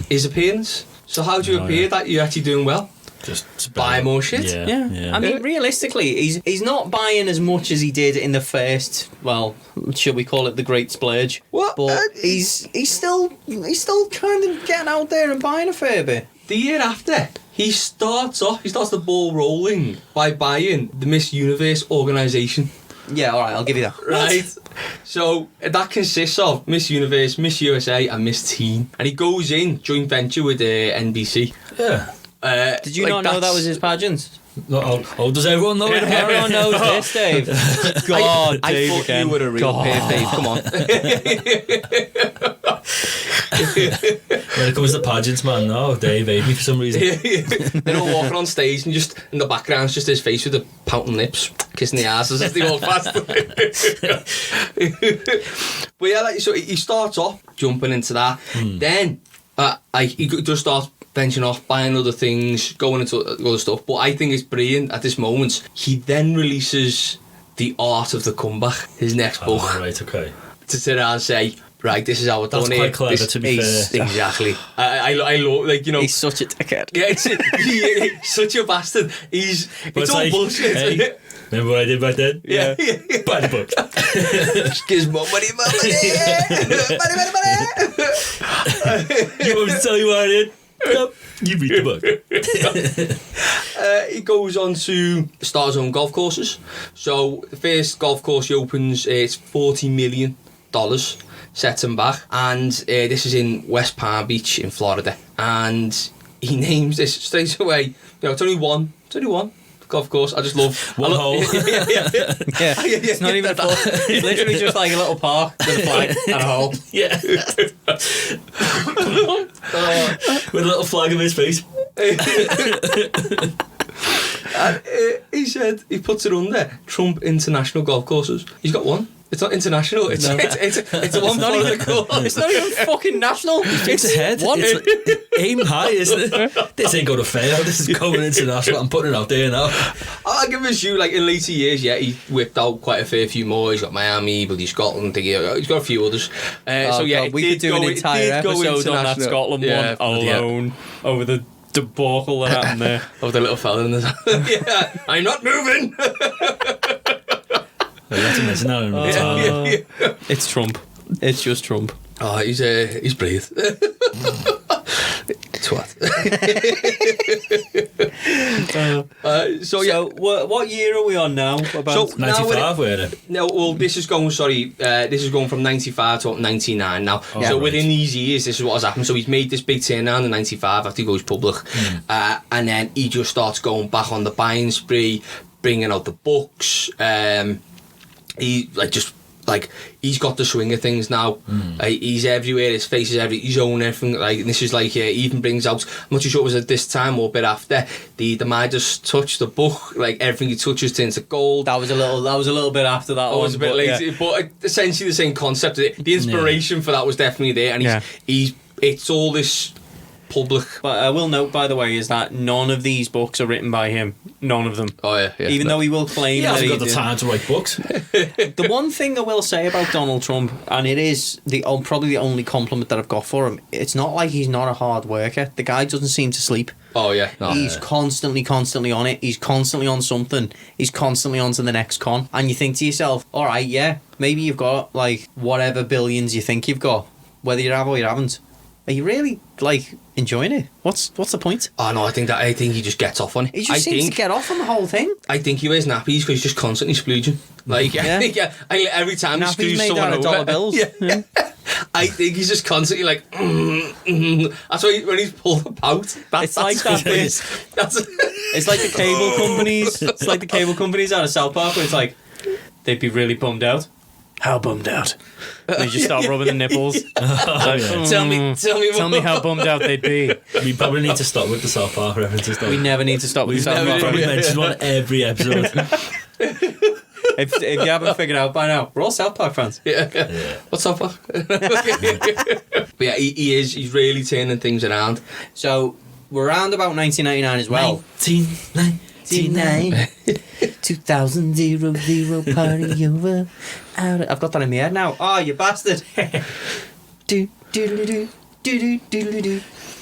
is appearance. So how do you appear that you're actually doing well? Just Buy more shit. Yeah. I mean, realistically, he's not buying as much as he did in the first. Well, should we call it the Great Splurge? What? But he's still kind of getting out there and buying a fair bit. The year after, he starts the ball rolling by buying the Miss Universe organisation. Yeah, all right, I'll give you that. Right. So that consists of Miss Universe, Miss USA, and Miss Teen, and he goes in joint venture with NBC. Yeah. Did you not know that was his pageant? Oh, does everyone know it? Everyone knows this, Dave. God, I Dave thought again. you were a real pair, Dave. Come on. When it comes to pageants, man, no, Dave hates me for some reason. They're all walking on stage and just in the background's just his face with the pouting lips, kissing the asses as they walk past. But yeah, like, so he starts off jumping into that. Then he just starts venturing off, buying other things, going into other stuff. But I think it's brilliant at this moment. He then releases The Art of the Comeback, his next book. Right, okay. To sit down and say, right, this is how it's That's done quite clever, to be fair. Exactly. I love, like, you know. He's such a dickhead. Yeah, he's such a bastard. It's all like, bullshit. hey, remember what I did back then? Yeah. Buy the book. Just gives more money. Money. You want me to tell you what I did? Yep. You read the book. He goes on to start his own golf courses. So the first golf course he opens, it's $40 million sets him back, and this is in West Palm Beach in Florida. And he names this straight away. You know, it's only one golf course. I just love one hole. Yeah. It's not even a full. It's literally just like a little park with a flag and a hole. Yeah. With a little flag of his face. And he said he puts it under Trump International Golf Courses. He's got one. It's not international. It's a one Florida course. It's not even fucking national. It's ahead. One. Aim high, isn't it? This ain't going to fail. This is going international. I'm putting it out there now. I'll give him you, like, in later years, yeah, he whipped out quite a fair few more. He's got Miami, Bloody Scotland, he's got a few others. So yeah, God, we could do an entire episode on that Scotland one alone over the debacle that happened there. Of the little fella in the yeah, I'm not moving. That's amazing. It's Trump. It's just Trump. Oh, he's brilliant. Twat. So what year are we on now? About 95, were it? No, well, this is going from 95 to 99 now. Oh, so right. within these years, this is what has happened. So he's made this big turnaround in 95 after he goes public. And then he just starts going back on the buying spree, bringing out the books. He's got the swing of things now. He's everywhere. His face is everywhere. He's own everything. Like, and this is like he even brings out. I'm not too sure it was at this time or a bit after. The Midas touch, the book, like everything he touches turns to gold. That was a little bit after that. It was a bit later, yeah. but essentially the same concept. The inspiration for that was definitely there, and it's all this public. But I will note, by the way, is that none of these books are written by him. None of them. Oh yeah. Even though he will claim He that hasn't he got the did. time to write books. The one thing I will say about Donald Trump, and it is probably the only compliment that I've got for him, it's not like he's not a hard worker. The guy doesn't seem to sleep. Oh yeah. No. He's constantly on it. He's constantly on something. He's constantly on to the next con. And you think to yourself, all right, yeah, maybe you've got like whatever billions you think you've got, whether you have or you haven't. Are you really like enjoying it? What's the point? Oh no, I think he just gets off on it. He just seems to get off on the whole thing. I think he wears nappies because he's just constantly splooging. Like, Yeah. I think every time he Nappies screws made someone out of over, dollar bills. Yeah. I think he's just constantly like, That's why when he's pulled the pout. It's like that bit. It's like the cable companies. It's like the cable companies out of South Park where it's like, they'd be really bummed out. How bummed out? They just start rubbing the nipples. Tell me How bummed out they'd be. We probably need to stop with the South Park references, though. We never need to stop with South We Park. probably mentioned one every episode. If you haven't figured out by now, we're all South Park fans. Yeah. What's up? But yeah, he's really turning things around. So we're around about 1999 as well. 1999. 2000 party over. I've got that in my head now. Oh, you bastard. do.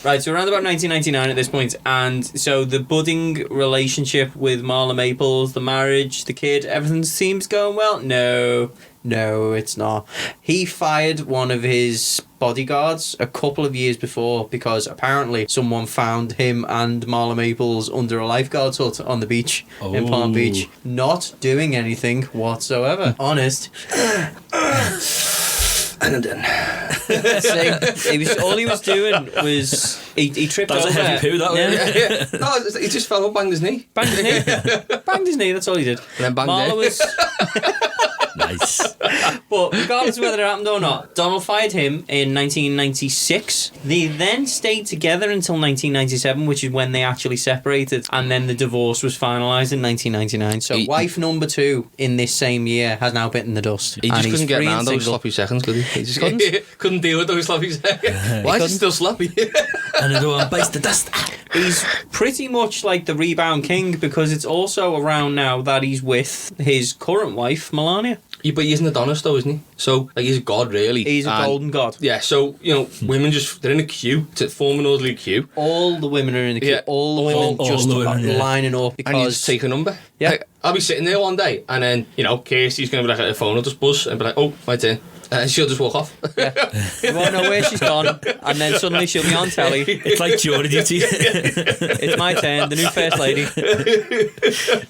Right, so around about 1999 at this point, and so the budding relationship with Marla Maples, the marriage, the kid, everything seems going well. No, it's not. He fired one of his bodyguards a couple of years before because apparently someone found him and Marla Maples under a lifeguard's hut on the beach in Palm Beach, not doing anything whatsoever. Honest. And I'm done. All he was doing was he tripped That was over. a heavy poo, that was. Yeah. No, he just fell up, banged his knee. Banged his knee, that's all he did. And then banged Marla it. was... Nice. But regardless of whether it happened or not, Donald fired him in 1996. They then stayed together until 1997, which is when they actually separated, and then the divorce was finalised in 1999. So wife number 2 in this same year has now bitten the dust. He just and he's couldn't get free and around those single. sloppy seconds, could he? He just couldn't deal with those sloppy seconds. Why is he still sloppy? Another one bites the dust. He's pretty much like the rebound king because it's also around now that he's with his current wife, Melania. Yeah, but he isn't Adonis though, isn't he? So, like, he's a god, really. He's a golden god. Yeah, so, women they're in a queue, to form an orderly queue. All the women are in the queue. Yeah. All the women all just the women, yeah. lining up And you because... just take a number. Yeah. Like, I'll be sitting there one day, and then, Kirsty's going to be like, at her phone will just buzz, and be like, oh, my turn. And she'll just walk off. You won't know where she's gone, and then suddenly she'll be on telly. It's like jury duty. It's my turn, the new first lady.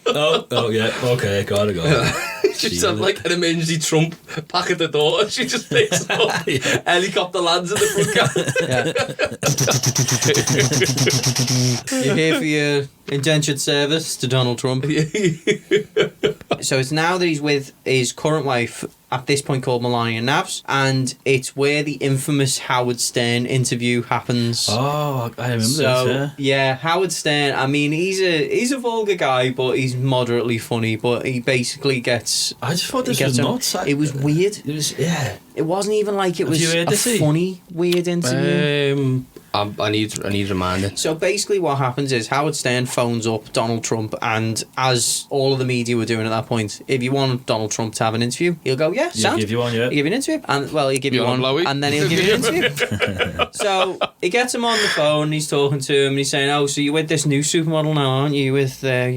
Oh yeah. Okay, gotta go. She's had like an emergency Trump pack at the door, and she just picks it up. Helicopter lands at the front gate. You're here for your indentured service to Donald Trump. So it's now that he's with his current wife, at this point called Melania Navs, and it's where the infamous Howard Stern interview happens. Oh, I remember So this. yeah, Howard Stern. I mean, he's a vulgar guy, but he's moderately funny. But he basically gets. I just thought this he was gets nuts. It was weird. It was, yeah. It wasn't even like it was you heard a this, funny, weird interview. I need reminding. So basically what happens is Howard Stern phones up Donald Trump, and as all of the media were doing at that point, if you want Donald Trump to have an interview, he'll go, yeah, sound. Give you one, yeah. He'll give you an interview. And well, he'll give you one, blowy? and then he'll give you an interview. So he gets him on the phone, he's talking to him, and he's saying, oh, so you're with this new supermodel now, aren't you? You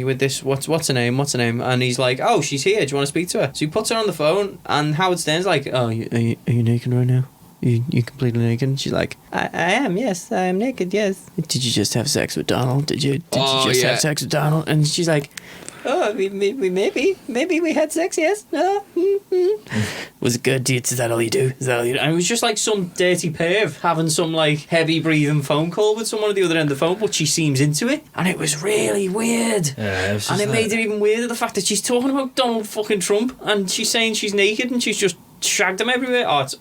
with this, what's her name? And he's like, oh, she's here, do you want to speak to her? So he puts her on the phone, and Howard Stern's like, oh, are you naked right now? You completely naked? And she's like, I am, yes, I am naked, yes. Did you just have sex with Donald? Did you just have sex with Donald? And she's like, oh, we maybe we had sex, yes. Was it good? Is that all you do? And it was just like some dirty perv having some like heavy breathing phone call with someone at the other end of the phone, but she seems into it, and it was really weird. Yeah, it was just and it made it even weirder, the fact that she's talking about Donald fucking Trump, and she's saying she's naked, and she's just shagged him everywhere. Oh, it's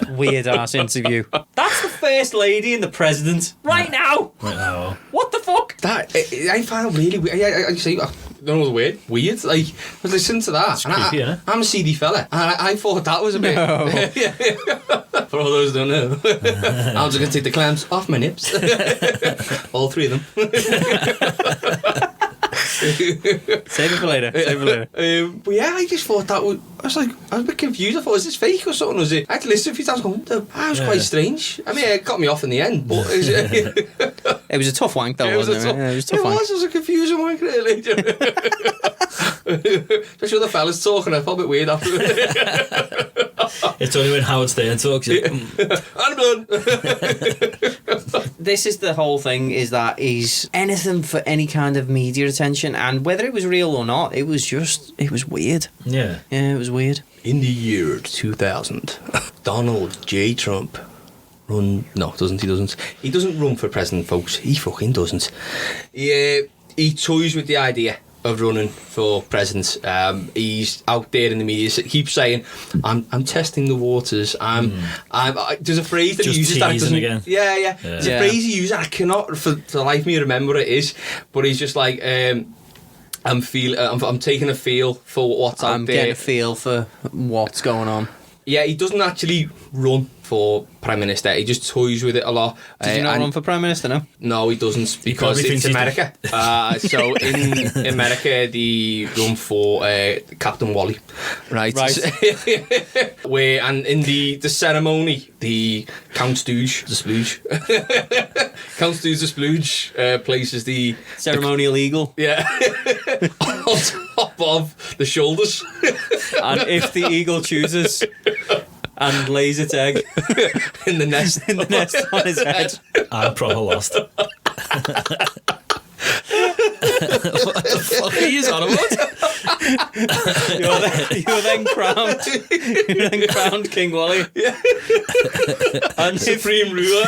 weird ass interview. That's the first lady and the president right now. Right now. What the fuck? That I found it really weird. I say, I don't know the word. Weird. Like, I was listening to that. And creepy, innit? I'm a CD fella, and I thought that was a bit. For all those who don't know, I'm just gonna take the clams off my nips. All three of them. Save it for later. But yeah, I just thought I was a bit confused. I thought, is this fake or something? Was it? I had to listen a few times. Going, that was quite strange. I mean, it got me off in the end, but It was a tough wank, though, wasn't it? Yeah, it was a tough wank. It was a confusing wank, really. Especially the fellas talking. I felt a bit weird afterwards. It's only when Howard Stern talks. I'm done. This is the whole thing, is that he's anything for any kind of media attention, and whether it was real or not, it was weird. Yeah. Yeah, it was weird. In the year 2000, Donald J. Trump he doesn't. He doesn't run for president, folks. He fucking doesn't. He toys with the idea of running for president. He's out there in the media, keeps saying, "I'm testing the waters." There's a phrase that Just he uses that teasing again. Yeah. There's a phrase he uses. I cannot for the life of me remember what it is, but he's just like, I'm taking a feel for what's out there. I'm getting a feel for what's going on. Yeah, he doesn't actually run for Prime Minister. He just toys with it a lot. Did you not run for Prime Minister, no? No, he doesn't, because it's America. So in America, they run for Captain Wally. Right. And in the ceremony, the Count Stooge, the Splooge. Count Stooge the Splooge places the... Ceremonial eagle. Yeah. On top of the shoulders. And if the eagle chooses... and lays its egg in the nest on his head. I'm proper lost. What the fuck are you on about? You're then crowned King Wally. Yeah. And supreme ruler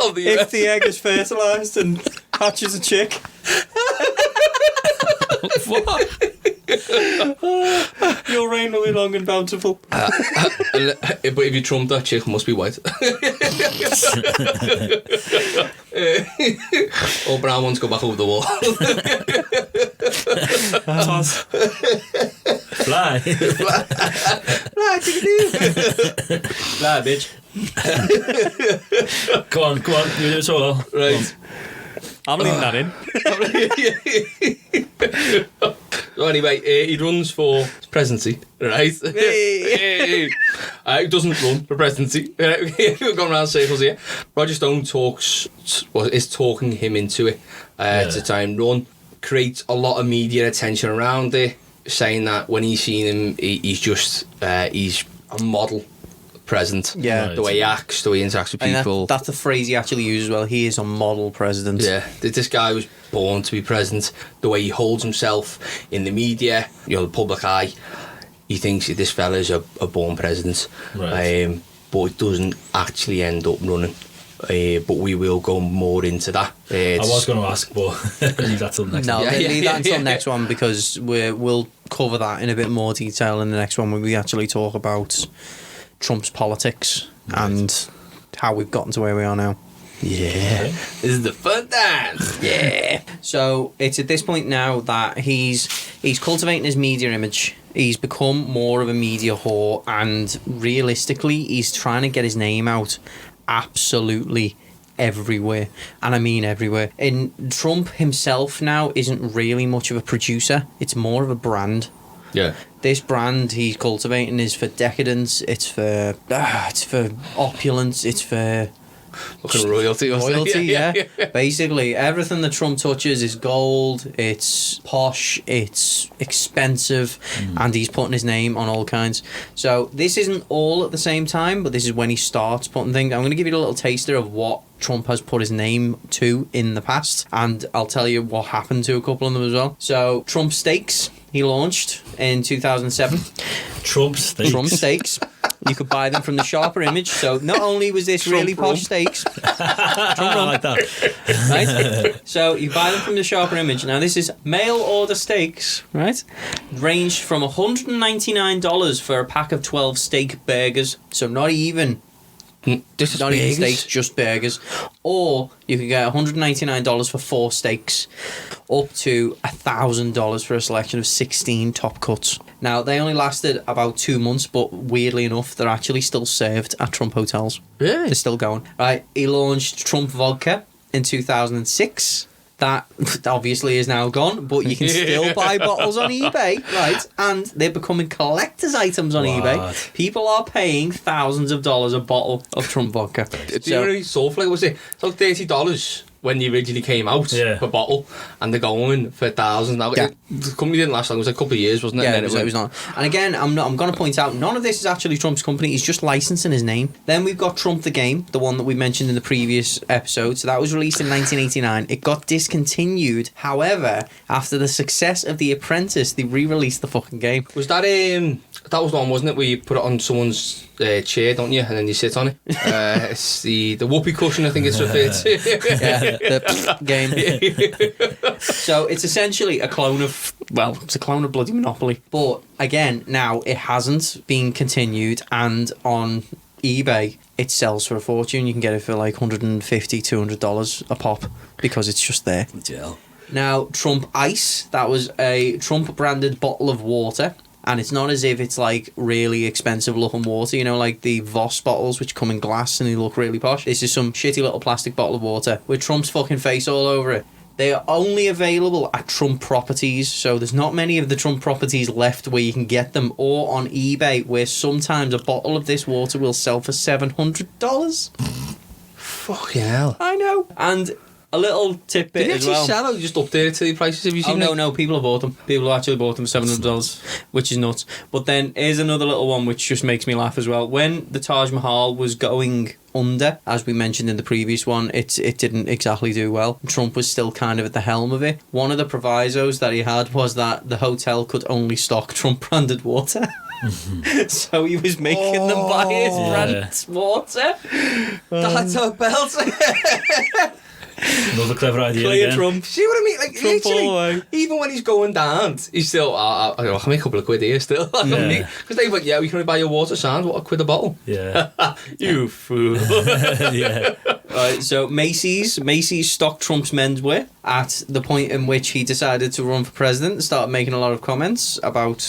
of the earth. If the egg is fertilised and hatches a chick. What? Your reign will be long and bountiful. But if you trump that chick, must be white. All brown ones go back over the wall. Toss. Fly. Fly, chickadee. Fly, bitch. Go on, you do it so well. Right. I'm leaving that in. So anyway, he runs for presidency, right? He doesn't run for presidency. We're going around circles here. Roger Stone is talking him into it to try and run. Creates a lot of media attention around it, saying that when he's seen him, he's a model president. Yeah. Right. The way he acts, the way he interacts with people. That's the phrase he actually uses. Well, he is a model president. Yeah, this guy was born to be president. The way he holds himself in the media, the public eye, he thinks that this fella's a born president. Right. But it doesn't actually end up running. But we will go more into that. I was going to ask, but leave that till the next one. Leave that until next one, because we'll cover that in a bit more detail in the next one, when we actually talk about Trump's politics and how we've gotten to where we are now. Yeah. This is the fun dance. Yeah. So it's at this point now that he's cultivating his media image. He's become more of a media whore, and realistically, he's trying to get his name out absolutely everywhere. And I mean everywhere. And Trump himself now isn't really much of a producer. It's more of a brand. Yeah. This brand he's cultivating is for decadence. It's for opulence. It's for fucking royalty. Yeah. Basically, everything that Trump touches is gold. It's posh. It's expensive, and he's putting his name on all kinds. So this isn't all at the same time, but this is when he starts putting things. I'm going to give you a little taster of what Trump has put his name to in the past, and I'll tell you what happened to a couple of them as well. So Trump Steaks, he launched in 2007. Trump Steaks. You could buy them from the Sharper Image. So not only was this really posh steaks, I like that. right? So you buy them from the Sharper Image. Now this is mail order steaks, right? Ranged from $199 for a pack of 12 steak burgers. So not even This is not even big. steaks, just burgers. Or you can get $199 for 4 steaks, up to $1,000 for a selection of 16 top cuts. Now, they only lasted about 2 months, but weirdly enough, they're actually still served at Trump hotels. Really? They're still going. Right, he launched Trump Vodka in 2006. That obviously is now gone, but you can still buy bottles on eBay, right? And they're becoming collector's items on eBay. What? People are paying thousands of dollars a bottle of Trump vodka. Do you know any soul flavor was it? It's like $30 when they originally came out per bottle, and they're going for thousands now. Yeah. The company didn't last long. It was a couple of years, wasn't it? Yeah, And then it was not. And again, I'm going to point out, none of this is actually Trump's company. He's just licensing his name. Then we've got Trump the Game, the one that we mentioned in the previous episode. So that was released in 1989. It got discontinued. However, after the success of The Apprentice, they re-released the fucking game. Was that that was the one, wasn't it, where you put it on someone's chair, don't you, and then you sit on it? It's the whoopee cushion, I think it's referred to. Yeah, the game. So it's essentially a clone of, well, it's a clone of bloody Monopoly. But again, now it hasn't been continued, and on eBay it sells for a fortune. You can get it for like $150, $200 a pop because it's just there. Yeah. Now, Trump Ice, that was a Trump branded bottle of water. And it's not as if it's like really expensive looking water, you know, like the Voss bottles which come in glass and they look really posh. This is some shitty little plastic bottle of water with Trump's fucking face all over it. They are only available at Trump properties, so there's not many of the Trump properties left where you can get them, or on eBay, where sometimes a bottle of this water will sell for $700. Fucking hell. I know. And a little tidbit Did he as actually well. sell it or just updated to the prices? Have you seen Oh, no, people have bought them. People have actually bought them for $700, which is nuts. But then here's another little one which just makes me laugh as well. When the Taj Mahal was going under, as we mentioned in the previous one, it didn't exactly do well. Trump was still kind of at the helm of it. One of the provisos that he had was that the hotel could only stock Trump branded water. So he was making them buy his branded water. That's a belt. Another clever idea. Clear again. Trump. See what I mean? Like, Trump all the literally, way. even when he's going down, he's still, I can make a couple of quid here still. Yeah. Because they went, we can only buy your water, Sand. What, £1 a bottle? Yeah. You fool. Yeah. Right, so Macy's stocked Trump's menswear at the point in which he decided to run for president and started making a lot of comments about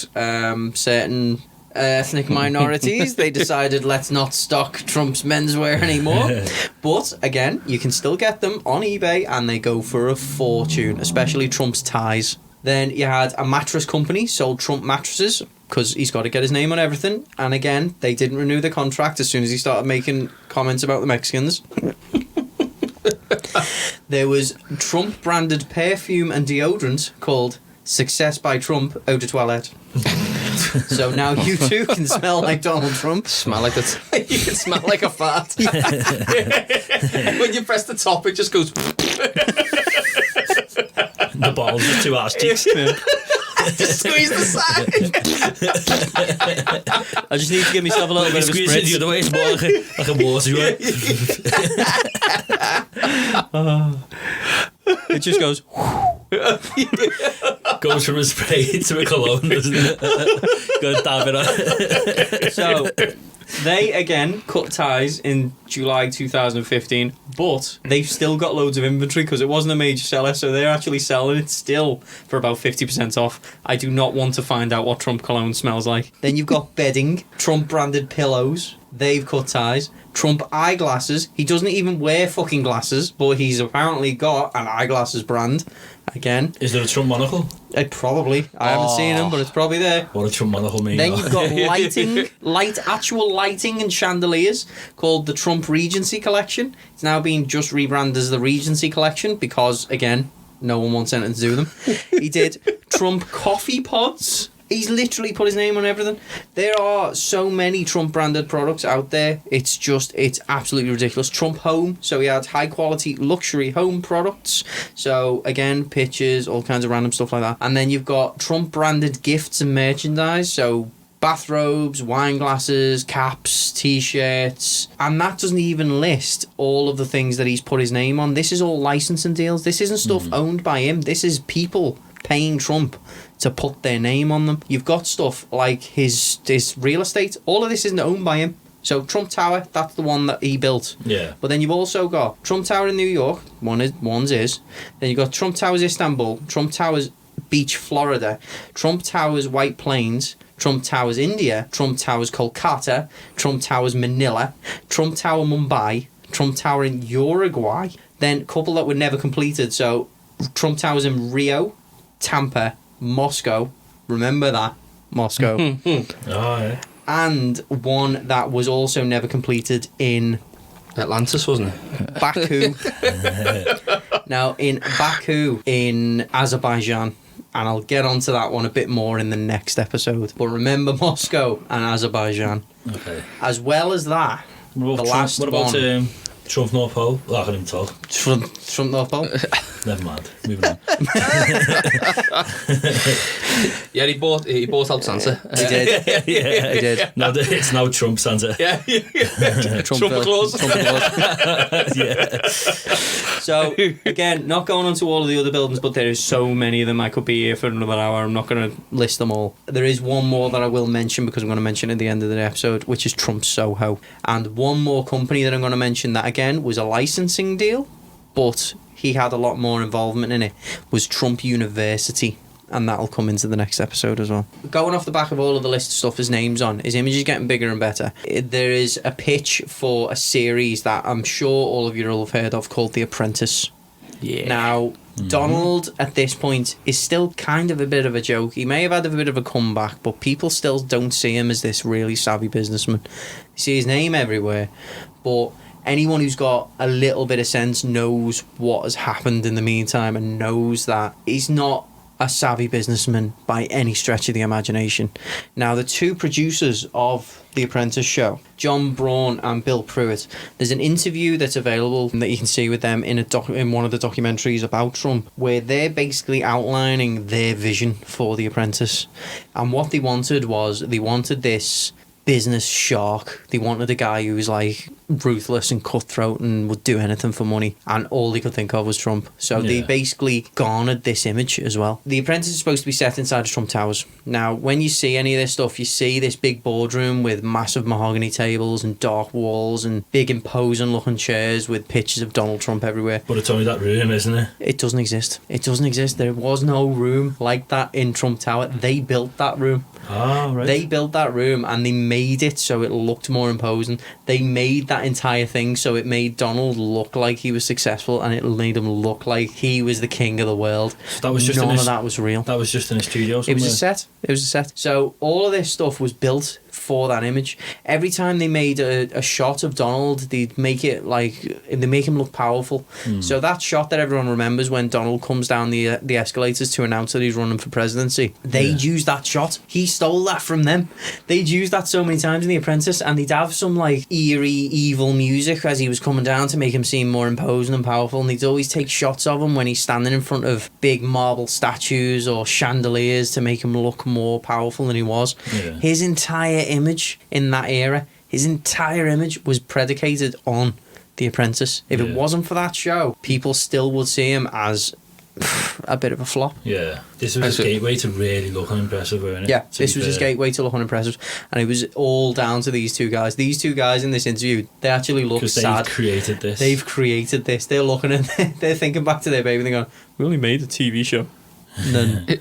certain ethnic minorities. They decided, let's not stock Trump's menswear anymore. But again, you can still get them on eBay and they go for a fortune, especially Trump's ties. Then you had a mattress company sold Trump mattresses because he's got to get his name on everything. And again, they didn't renew the contract as soon as he started making comments about the Mexicans. There was Trump branded perfume and deodorant called Success by Trump Eau de Toilette. So now you too can smell like Donald Trump. Smell like that. You can smell like a fart. When you press the top, it just goes. The bottles are 2 arse cheeks. Just squeeze the side. I just need to give myself a little bit of a Squeeze it the spritz. other way, it's more like a water. It just goes. Goes from a spray to a cologne, doesn't it? Gotta dab it on. So they again cut ties in July 2015, but they've still got loads of inventory because it wasn't a major seller, so they're actually selling it still for about 50% off. I do not want to find out what Trump cologne smells like. Then you've got bedding, Trump branded pillows. They've cut ties. Trump eyeglasses. He doesn't even wear fucking glasses, but he's apparently got an eyeglasses brand. Again, Is there a Trump monocle? probably. I haven't seen him, but it's probably there. What a Trump monocle mean? Then you've got actual lighting and chandeliers called the Trump Regency Collection. It's now being just rebranded as the Regency Collection because, again, no one wants anything to do with them. He did Trump coffee pods. He's literally put his name on everything. There are so many Trump branded products out there. It's absolutely ridiculous. Trump Home. So he had high quality luxury home products. So again, pictures, all kinds of random stuff like that. And then you've got Trump branded gifts and merchandise. So bathrobes, wine glasses, caps, t-shirts, and that doesn't even list all of the things that he's put his name on. This is all licensing deals. This isn't stuff owned by him. This is people paying Trump to put their name on them. You've got stuff like his real estate. All of this isn't owned by him. So Trump Tower, that's the one that he built. Yeah. But then you've also got Trump Tower in New York. One's his. Then you've got Trump Towers Istanbul, Trump Towers Beach, Florida, Trump Towers White Plains, Trump Towers India, Trump Towers Kolkata, Trump Towers Manila, Trump Tower Mumbai, Trump Tower in Uruguay. Then a couple that were never completed. So Trump Towers in Rio, Tampa, Moscow. Remember that, Moscow. Oh, yeah. And one that was also never completed in Atlantis, wasn't it? Baku. Now, in Baku, in Azerbaijan. And I'll get onto that one a bit more in the next episode. But remember Moscow and Azerbaijan. Okay. As well as that, What about the last What about one. Trump North Pole? Oh, I can't even talk. Trump North Pole. Never mind. Moving on. Yeah, he bought out Santa. He did. Yeah. He did. No, it's now Trump Santa. Yeah. Trump Claus. Yeah. So, again, not going on to all of the other buildings, but there is so many of them. I could be here for another hour. I'm not going to list them all. There is one more that I will mention because I'm going to mention at the end of the episode, which is Trump Soho. And one more company that I'm going to mention that, again, was a licensing deal, but he had a lot more involvement in it, was Trump University. And that'll come into the next episode as well. Going off the back of all of the list of stuff his name's on, his image is getting bigger and better. There is a pitch for a series that I'm sure all of you will have heard of called The Apprentice. Yeah. Now, Donald at this point is still kind of a bit of a joke. He may have had a bit of a comeback, but people still don't see him as this really savvy businessman. You see his name everywhere, but anyone who's got a little bit of sense knows what has happened in the meantime and knows that he's not a savvy businessman by any stretch of the imagination. Now, the two producers of The Apprentice show, John Braun and Bill Pruitt, there's an interview that's available that you can see with them in one of the documentaries about Trump, where they're basically outlining their vision for The Apprentice. And what they wanted this business shark. They wanted a guy who was like ruthless and cutthroat and would do anything for money, and all they could think of was Trump. So they basically garnered this image as well. The Apprentice is supposed to be set inside of Trump Towers. Now, when you see any of this stuff, you see this big boardroom with massive mahogany tables and dark walls and big imposing looking chairs with pictures of Donald Trump everywhere. But it's only that room, isn't it? It doesn't exist. It doesn't exist. There was no room like that in Trump Tower. They built that room. Oh, right. They built that room and they made it so it looked more imposing. They made that entire thing so it made Donald look like he was successful, and it made him look like he was the king of the world. So that was just None of that was real. That was just in a studio somewhere. It was a set. It was a set. So all of this stuff was built for that image. Every time they made a shot of Donald, they'd make it like, they make him look powerful. So that shot that everyone remembers when Donald comes down the escalators to announce that he's running for presidency, they'd use that shot. He stole that from them. They'd use that so many times in The Apprentice, and they'd have some like eerie, evil music as he was coming down to make him seem more imposing and powerful, and they'd always take shots of him when he's standing in front of big marble statues or chandeliers to make him look more powerful than he was. Yeah. His entire image in that era, his entire image was predicated on The Apprentice. If it wasn't for that show, people still would see him as a bit of a flop. Yeah. This was his gateway to really looking impressive, wasn't it? Yeah, this was his gateway to looking impressive, and it was all down to these two guys. These two guys in this interview, they actually look sad. They've created this. They've created this. They're looking at they're thinking back to their baby and they're going, we only made a TV show. And then,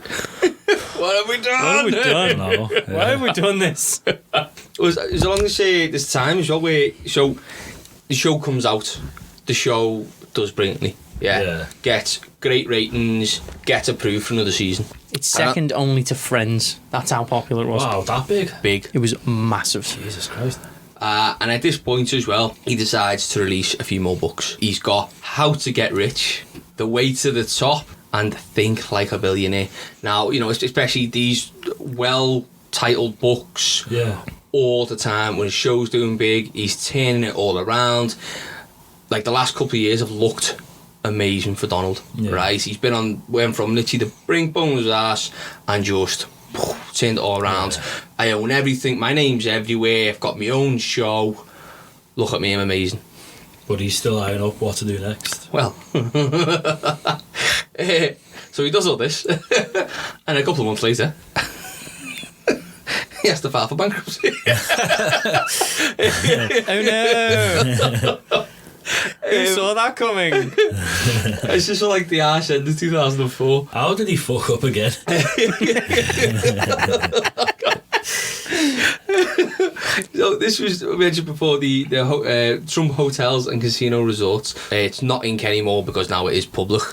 What have we done? what have we done? No. Why have we done this? It was along this time as well where the show comes out, the show does brilliantly. Yeah. Gets great ratings, gets approved for another season. It's second only to Friends. That's how popular it was. Wow, that big? Big. It was massive. Jesus Christ. And at this point as well, he decides to release a few more books. He's got How to Get Rich, The Way to the Top, and Think Like a Billionaire. Now, especially these well-titled books, all the time, when his show's doing big, he's turning it all around. Like, the last couple of years have looked amazing for Donald, right? He's went from literally the brink bone of his ass and just turned it all around. I own everything. My name's everywhere. I've got my own show. Look at me, I'm amazing. But he's still eyeing up what to do next. Well, so he does all this, and a couple of months later, he has to file for bankruptcy. Oh no! Who saw that coming? It's just like the arse end of 2004. How did he fuck up again? So this was mentioned before, the Trump hotels and casino resorts. It's not Inc anymore because now it is public,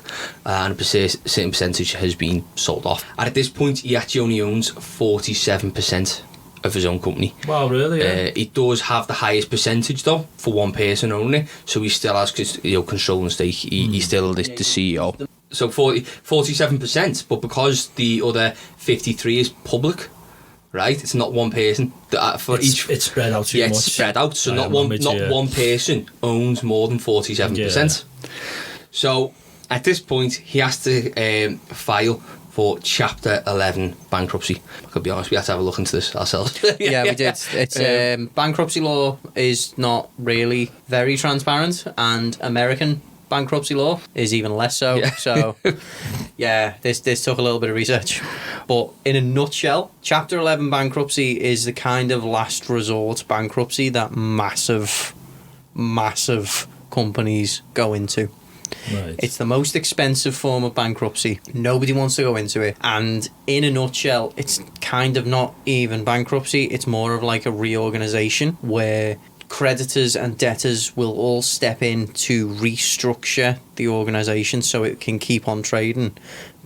and a certain percentage has been sold off. And at this point, he actually only owns 47% of his own company. Wow, really? Yeah. He does have the highest percentage though for one person only, so he still has control and stake. He's still the CEO. So 47%, but because the other 53 is public, right? It's not one person. It's spread out too much. It's spread out, so not one person owns more than 47%. So at this point, he has to file for Chapter 11 bankruptcy. I could be honest, we had to have a look into this ourselves. Yeah, we did. It's bankruptcy law is not really very transparent, and American bankruptcy law is even less so. Yeah. So, yeah, this took a little bit of research. But in a nutshell, Chapter 11 bankruptcy is the kind of last resort bankruptcy that massive companies go into. Right. It's the most expensive form of bankruptcy. Nobody wants to go into it. And in a nutshell, it's kind of not even bankruptcy. It's more of like a reorganization where creditors and debtors will all step in to restructure the organization so it can keep on trading,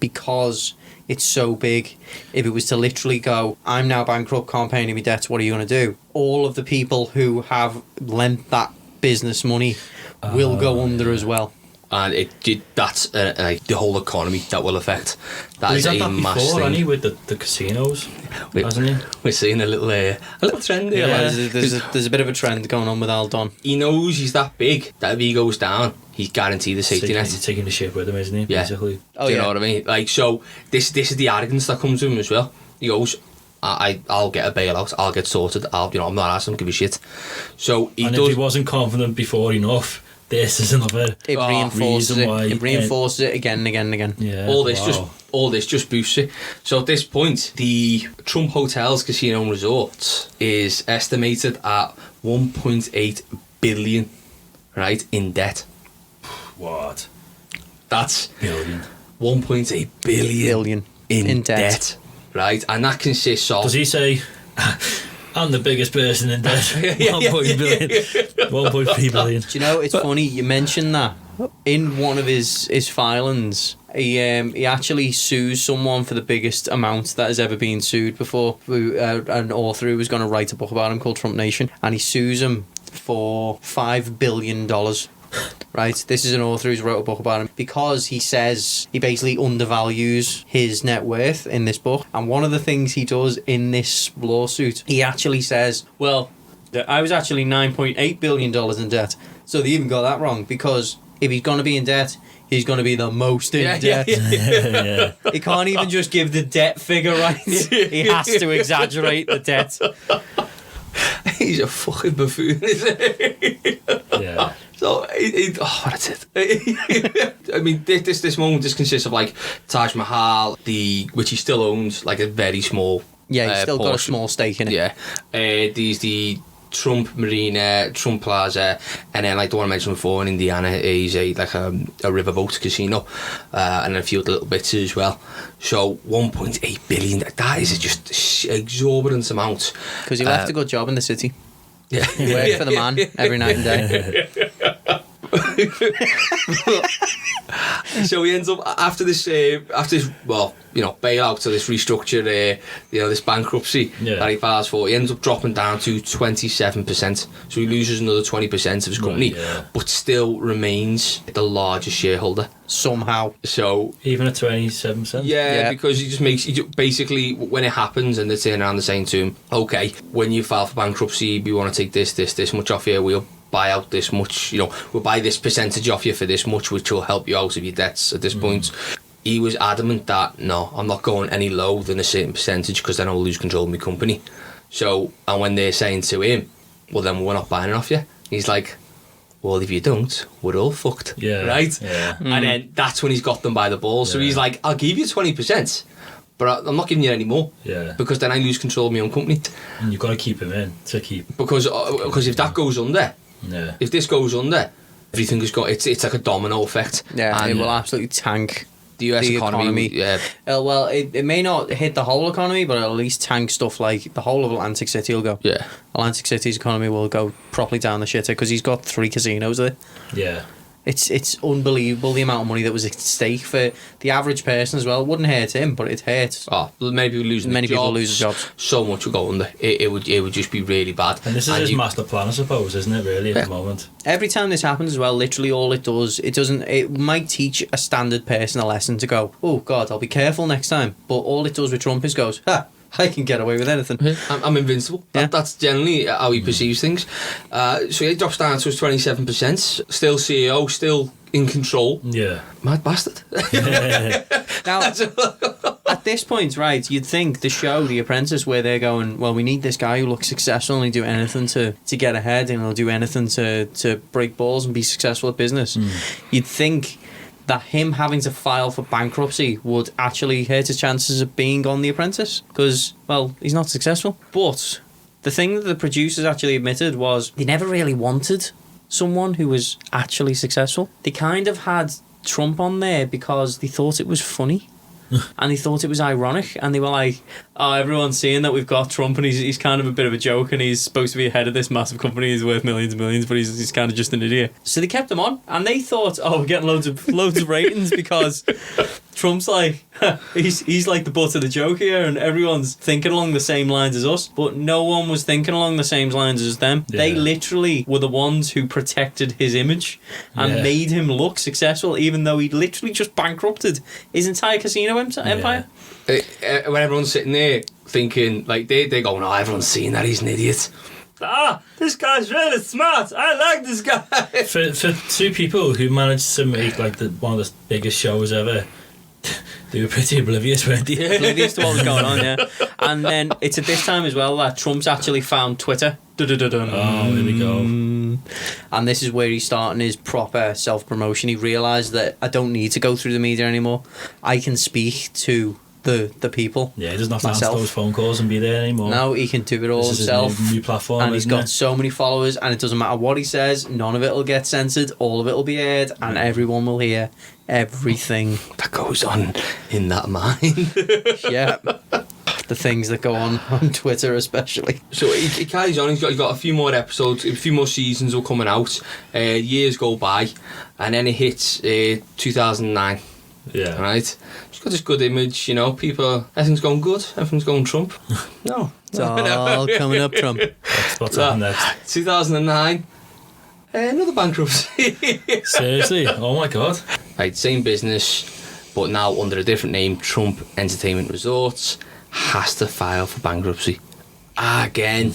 because it's so big. If it was to literally go, I'm now bankrupt, can't pay any of my debts, what are you going to do? All of the people who have lent that business money will go under as well. And that's like the whole economy that will affect. That He's is had a that massive before, thing. hasn't he, with the casinos, hasn't he? We're seeing a little trend here. Yeah, like, there's a bit of a trend going on with Aldon. he knows he's that big that if he goes down, he's guaranteed the safety net. He's taking the ship with him, isn't he? Yeah. Basically. Oh, Do you yeah. know what I mean? Like, so this is the arrogance that comes to him as well. He goes, I'll get a bailout, I'll get sorted, I'm not asking, give a shit. So he And does. if he wasn't confident before enough, this is another It reinforces reason it. why. It reinforces it again and again and again. Yeah. all this wow. just boosts it. So at this point, the Trump hotels, casino and resorts is estimated at 1.8 billion, right, in debt. What? That's Billion. 1.8 billion in debt, right? And that consists of. Does he say, I'm the biggest person in debt? 1.3 billion. Do you know, it's funny you mentioned that. In one of his filings, he actually sues someone for the biggest amount that has ever been sued before. An author who was going to write a book about him called Trump Nation, and he sues him for $5 billion. Right, this is an author who's wrote a book about him because he says he basically undervalues his net worth in this book. And one of the things he does in this lawsuit, he actually says, well, I was actually $9.8 billion in debt. So they even got that wrong, because if he's going to be in debt, he's going to be the most in debt. Yeah. He can't even just give the debt figure right. He has to exaggerate the debt. He's a fucking buffoon, isn't he? Yeah. So, what is it? I mean, this moment, this consists of like Taj Mahal, which he still owns, like a very small. Yeah, he's still got a portion. small stake in it. Yeah, there's the Trump Marina, Trump Plaza, and then like the one I mentioned before in Indiana is a riverboat casino, and a few other little bits as well. So 1.8 billion. That is just exorbitant amount. Because he left a good job in the city. Yeah, He worked for the man every night and day. So he ends up after this bailout, so this restructure, this bankruptcy that he files for, he ends up dropping down to 27%. So he loses another 20% of his company, but still remains the largest shareholder Somehow. So even at 27%. yeah, because basically when it happens and they turn around and saying to him, okay, when you file for bankruptcy, we want to take this much off you, we'll buy out this much, we'll buy this percentage off you for this much, which will help you out of your debts at this point. he was adamant that, no, I'm not going any lower than a certain percentage because then I'll lose control of my company. So, and when they're saying to him, well, then we're not buying it off you, he's like, well, if you don't, we're all fucked. Yeah. Right? Yeah. And then that's when he's got them by the balls. So he's like, I'll give you 20%, but I'm not giving you any more. Yeah. Because then I lose control of my own company. And you've got to keep him in to keep. Because if that goes under, Yeah. if this goes under, everything has got, it's like a domino effect. Yeah, and it will absolutely tank the US the economy. Yeah. well, it may not hit the whole economy, but it'll at least tank stuff like the whole of Atlantic City will go. Yeah. Atlantic City's economy will go properly down the shitter because he's got 3 casinos there. Yeah. It's unbelievable the amount of money that was at stake for the average person as well. It wouldn't hurt him, but it hurts. Oh, many people losing Many their people jobs. lose their jobs. So much will go under. It would just be really bad. And this is his master plan, I suppose, isn't it? Really, at the moment. Every time this happens as well, literally all it does, it might teach a standard person a lesson to go, oh God, I'll be careful next time. But all it does with Trump is goes, ha, I can get away with anything. I'm invincible. Yeah. That's generally how he perceives things. So he drops down to his 27%. Still CEO, still in control. Yeah. Mad bastard. Now, at this point, right, you'd think the show, The Apprentice, where they're going, well, we need this guy who looks successful and he'll do anything to get ahead and he'll do anything to break balls and be successful at business. You'd think that him having to file for bankruptcy would actually hurt his chances of being on The Apprentice because, well, he's not successful. But the thing that the producers actually admitted was they never really wanted someone who was actually successful. They kind of had Trump on there because they thought it was funny. And they thought it was ironic, and they were like, oh, everyone's seeing that we've got Trump and he's kind of a bit of a joke and he's supposed to be head of this massive company, he's worth millions and millions, but he's kind of just an idiot. So they kept him on, and they thought, oh, we're getting loads of ratings because Trump's like, he's like the butt of the joke here, and everyone's thinking along the same lines as us, but no one was thinking along the same lines as them. Yeah. They literally were the ones who protected his image and made him look successful, even though he'd literally just bankrupted his entire casino empire. When everyone's sitting there thinking, like, they're going, oh, everyone's seeing that he's an idiot. This guy's really smart. I like this guy. For two people who managed to make like one of the biggest shows ever, they were pretty oblivious, weren't they? Oblivious to what was going on, yeah. And then it's at this time as well that Trump's actually found Twitter. Oh, here we go. And this is where he's starting his proper self-promotion. He realised that I don't need to go through the media anymore. I can speak to the people. Yeah, he doesn't have to answer myself. those phone calls and be there anymore. No, he can do it all This is his himself. new platform, and he's isn't got it? so many followers, and it doesn't matter what he says, none of it will get censored, all of it will be aired, and everyone will hear everything. That goes on in that mind. Yeah. The things that go on Twitter especially. So he carries on. He's got a few more episodes, a few more seasons are coming out. Years go by, and then it hits 2009. Yeah. Right. He's got this good image, you know. People, everything's going good. Everything's going Trump. No, It's all coming up, Trump. What's happened next? 2009. Another bankruptcy. Seriously? Oh my god. Right, same business, but now under a different name. Trump Entertainment Resorts has to file for bankruptcy again.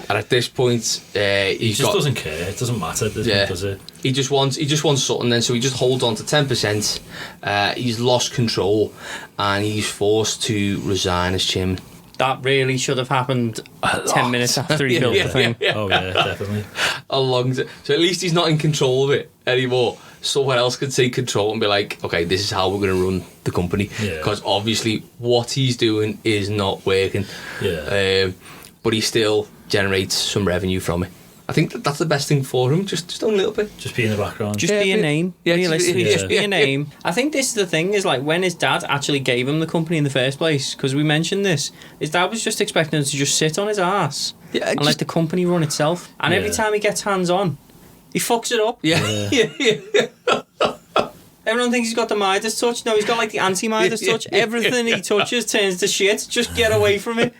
And at this point, He just doesn't care. It doesn't matter, does it? He just wants something then, so he just holds on to 10%. He's lost control, and he's forced to resign as chairman. That really should have happened 10 minutes after he built the thing. Oh yeah, definitely. A long time. So at least he's not in control of it anymore. Someone else could take control and be like, okay, this is how we're going to run the company. Because obviously what he's doing is not working. Yeah. But he still generates some revenue from it. I think that's the best thing for him. Just a little bit. Just be in the background. Just be a name. Yeah, Realistically, yeah. just be a name. I think this is the thing, is like when his dad actually gave him the company in the first place, because we mentioned this, his dad was just expecting him to just sit on his ass and let the company run itself. And every time he gets hands on, he fucks it up. Everyone thinks he's got the Midas touch. No, he's got like the anti-Midas touch. Everything he touches turns to shit. Just get away from it.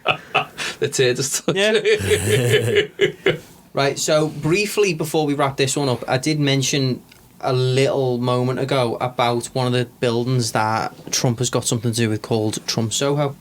The Midas touch. Yeah. Right, so briefly before we wrap this one up, I did mention a little moment ago about one of the buildings that Trump has got something to do with called Trump Soho.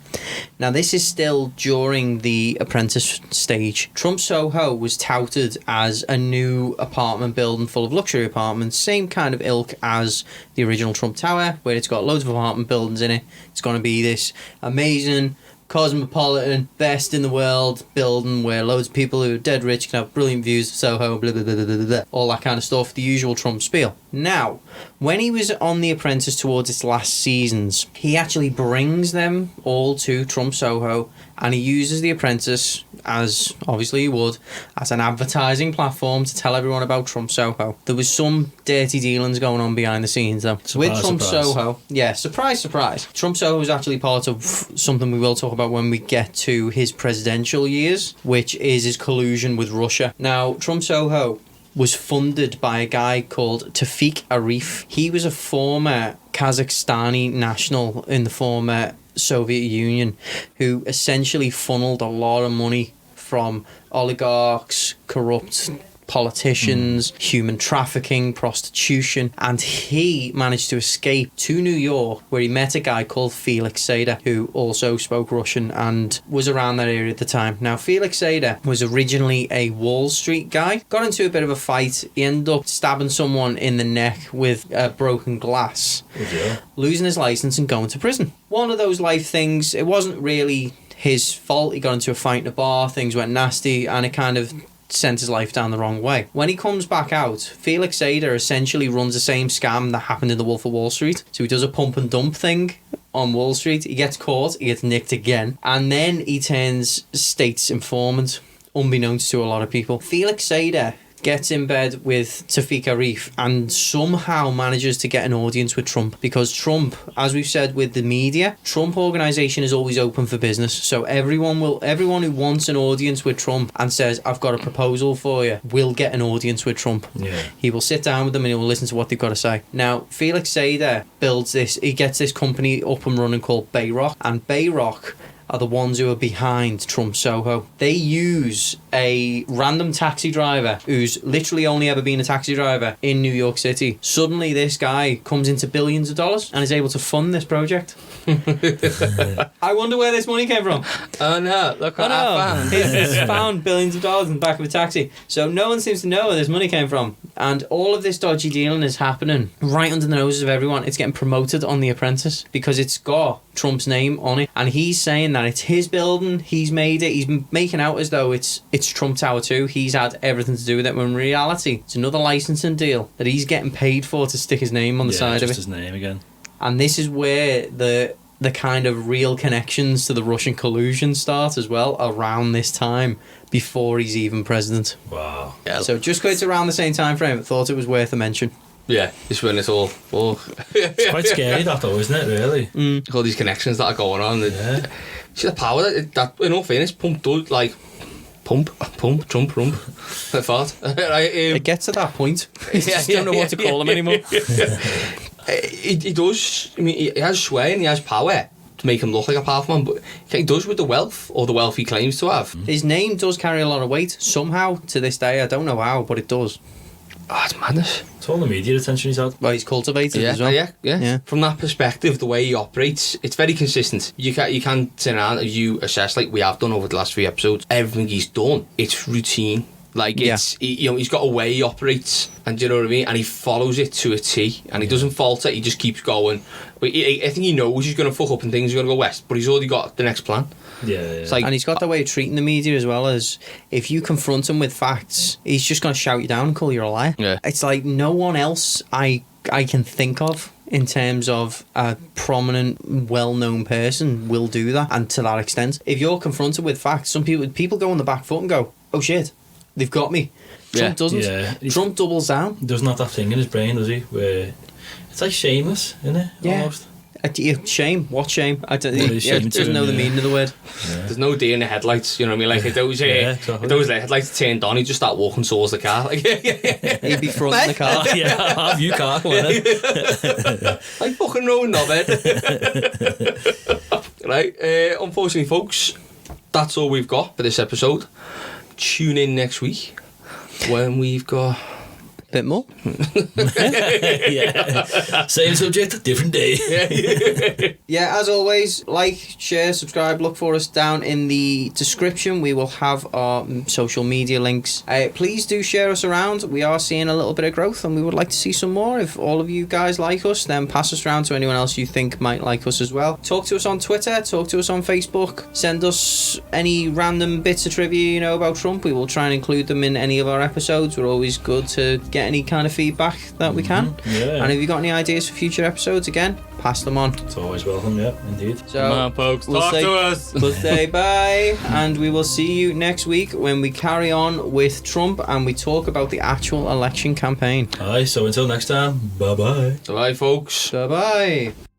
Now, this is still during the Apprentice stage. Trump Soho was touted as a new apartment building full of luxury apartments, same kind of ilk as the original Trump Tower, where it's got loads of apartment buildings in it. It's going to be this amazing, cosmopolitan, best in the world building where loads of people who are dead rich can have brilliant views of Soho, blah, blah, blah, blah, blah, blah, all that kind of stuff, the usual Trump spiel. Now, when he was on The Apprentice towards its last seasons, he actually brings them all to Trump Soho, and he uses The Apprentice, as obviously he would, as an advertising platform to tell everyone about Trump Soho. There was some dirty dealings going on behind the scenes though. Surprise, with Trump surprise. Soho, yeah, surprise. Trump Soho is actually part of something we will talk about when we get to his presidential years, which is his collusion with Russia. Now, Trump Soho was funded by a guy called Tawfiq Arif. He was a former Kazakhstani national in the former Soviet Union who essentially funneled a lot of money from oligarchs, corrupt politicians, human trafficking, prostitution, and he managed to escape to New York where he met a guy called Felix Sater who also spoke Russian and was around that area at the time. Now, Felix Sater was originally a Wall Street guy, got into a bit of a fight, he ended up stabbing someone in the neck with broken glass, losing his license and going to prison. One of those life things, it wasn't really his fault. He got into a fight in a bar, things went nasty, and it kind of sent his life down the wrong way. When he comes back out, Felix Sater essentially runs the same scam that happened in The Wolf of Wall Street. So he does a pump and dump thing on Wall Street, he gets caught, he gets nicked again, and then he turns state's informant, unbeknownst to a lot of people. Felix Sater gets in bed with Tawfiq Arif and somehow manages to get an audience with Trump, because Trump, as we've said with the media, Trump organization is always open for business. So everyone who wants an audience with Trump and says, I've got a proposal for you, will get an audience with Trump. Yeah. He will sit down with them and he will listen to what they've got to say. Now, Felix Sater he gets this company up and running called Bayrock, and Bayrock are the ones who are behind Trump Soho. They use a random taxi driver who's literally only ever been a taxi driver in New York City. Suddenly this guy comes into billions of dollars and is able to fund this project. I wonder where this money came from. Oh no, look what I found. He's found billions of dollars in the back of a taxi. So no one seems to know where this money came from. And all of this dodgy dealing is happening right under the noses of everyone. It's getting promoted on The Apprentice because it's got Trump's name on it. And he's saying that it's his building, he's made it, he's making out as though it's Trump Tower 2, he's had everything to do with it, when in reality it's another licensing deal that he's getting paid for to stick his name on the side of it. His name again. And this is where the kind of real connections to the Russian collusion start as well, around this time, before he's even president. Wow. Yeah. So just because it's around the same time frame, I thought it was worth a mention. Yeah, it's when it's all It's quite scary that though, isn't it, really? all these connections that are going on. Yeah. See the power that in all fairness, Trump does, like, Trump, I thought. It gets to that point. You just don't know what to call him anymore. He does, I mean, he has sway and he has power to make him look like a powerful man, but he does with the wealth, or the wealth he claims to have. His name does carry a lot of weight, somehow, to this day. I don't know how, but it does. Oh, it's madness. It's all the media attention he's had. Well, he's cultivated as well. Yeah. From that perspective, the way he operates, it's very consistent. You can turn around and you assess, like we have done over the last 3 episodes, everything he's done, it's routine. Like, it's he's got a way he operates, and do you know what I mean? And he follows it to a T, and he doesn't falter, he just keeps going. But I think he knows he's going to fuck up and things are going to go west, but he's already got the next plan. Yeah. It's like, And he's got the way of treating the media as well, as if you confront him with facts, he's just going to shout you down and call you a liar. Yeah. It's like no one else I can think of in terms of a prominent, well-known person will do that, and to that extent. If you're confronted with facts, some people go on the back foot and go, oh shit, they've got me. Trump doesn't. Yeah. Trump doubles down. He doesn't have that thing in his brain, does he? Where it's like shameless, isn't it? Yeah. Almost. Shame? What shame? I don't. What is shame to doesn't know him, the yeah. meaning of the word. Yeah. there's no deer in the headlights, you know what I mean? Like, if those, exactly. if those headlights turned on, he'd just start walking towards the car. Like, He'd be fronting the car. Yeah, I'll have you car, wouldn't it? like fucking no knobhead. Right, unfortunately, folks, that's all we've got for this episode. Tune in next week when we've got bit more. Yeah. Same subject, different day. Yeah, as always, like, share, subscribe, look for us down in the description. We will have our social media links. Please do share us around. We are seeing a little bit of growth and we would like to see some more. If all of you guys like us, then pass us around to anyone else you think might like us as well. Talk to us on Twitter, talk to us on Facebook, send us any random bits of trivia you know about Trump. We will try and include them in any of our episodes. We're always good to get any kind of feedback that we can. Yeah. And if you've got any ideas for future episodes, again, pass them on. It's always welcome, yeah, indeed. So Come on, folks, we'll talk say, to us. We'll say bye, and we will see you next week when we carry on with Trump and we talk about the actual election campaign. Aye, so until next time, bye-bye. Bye, folks. Bye bye.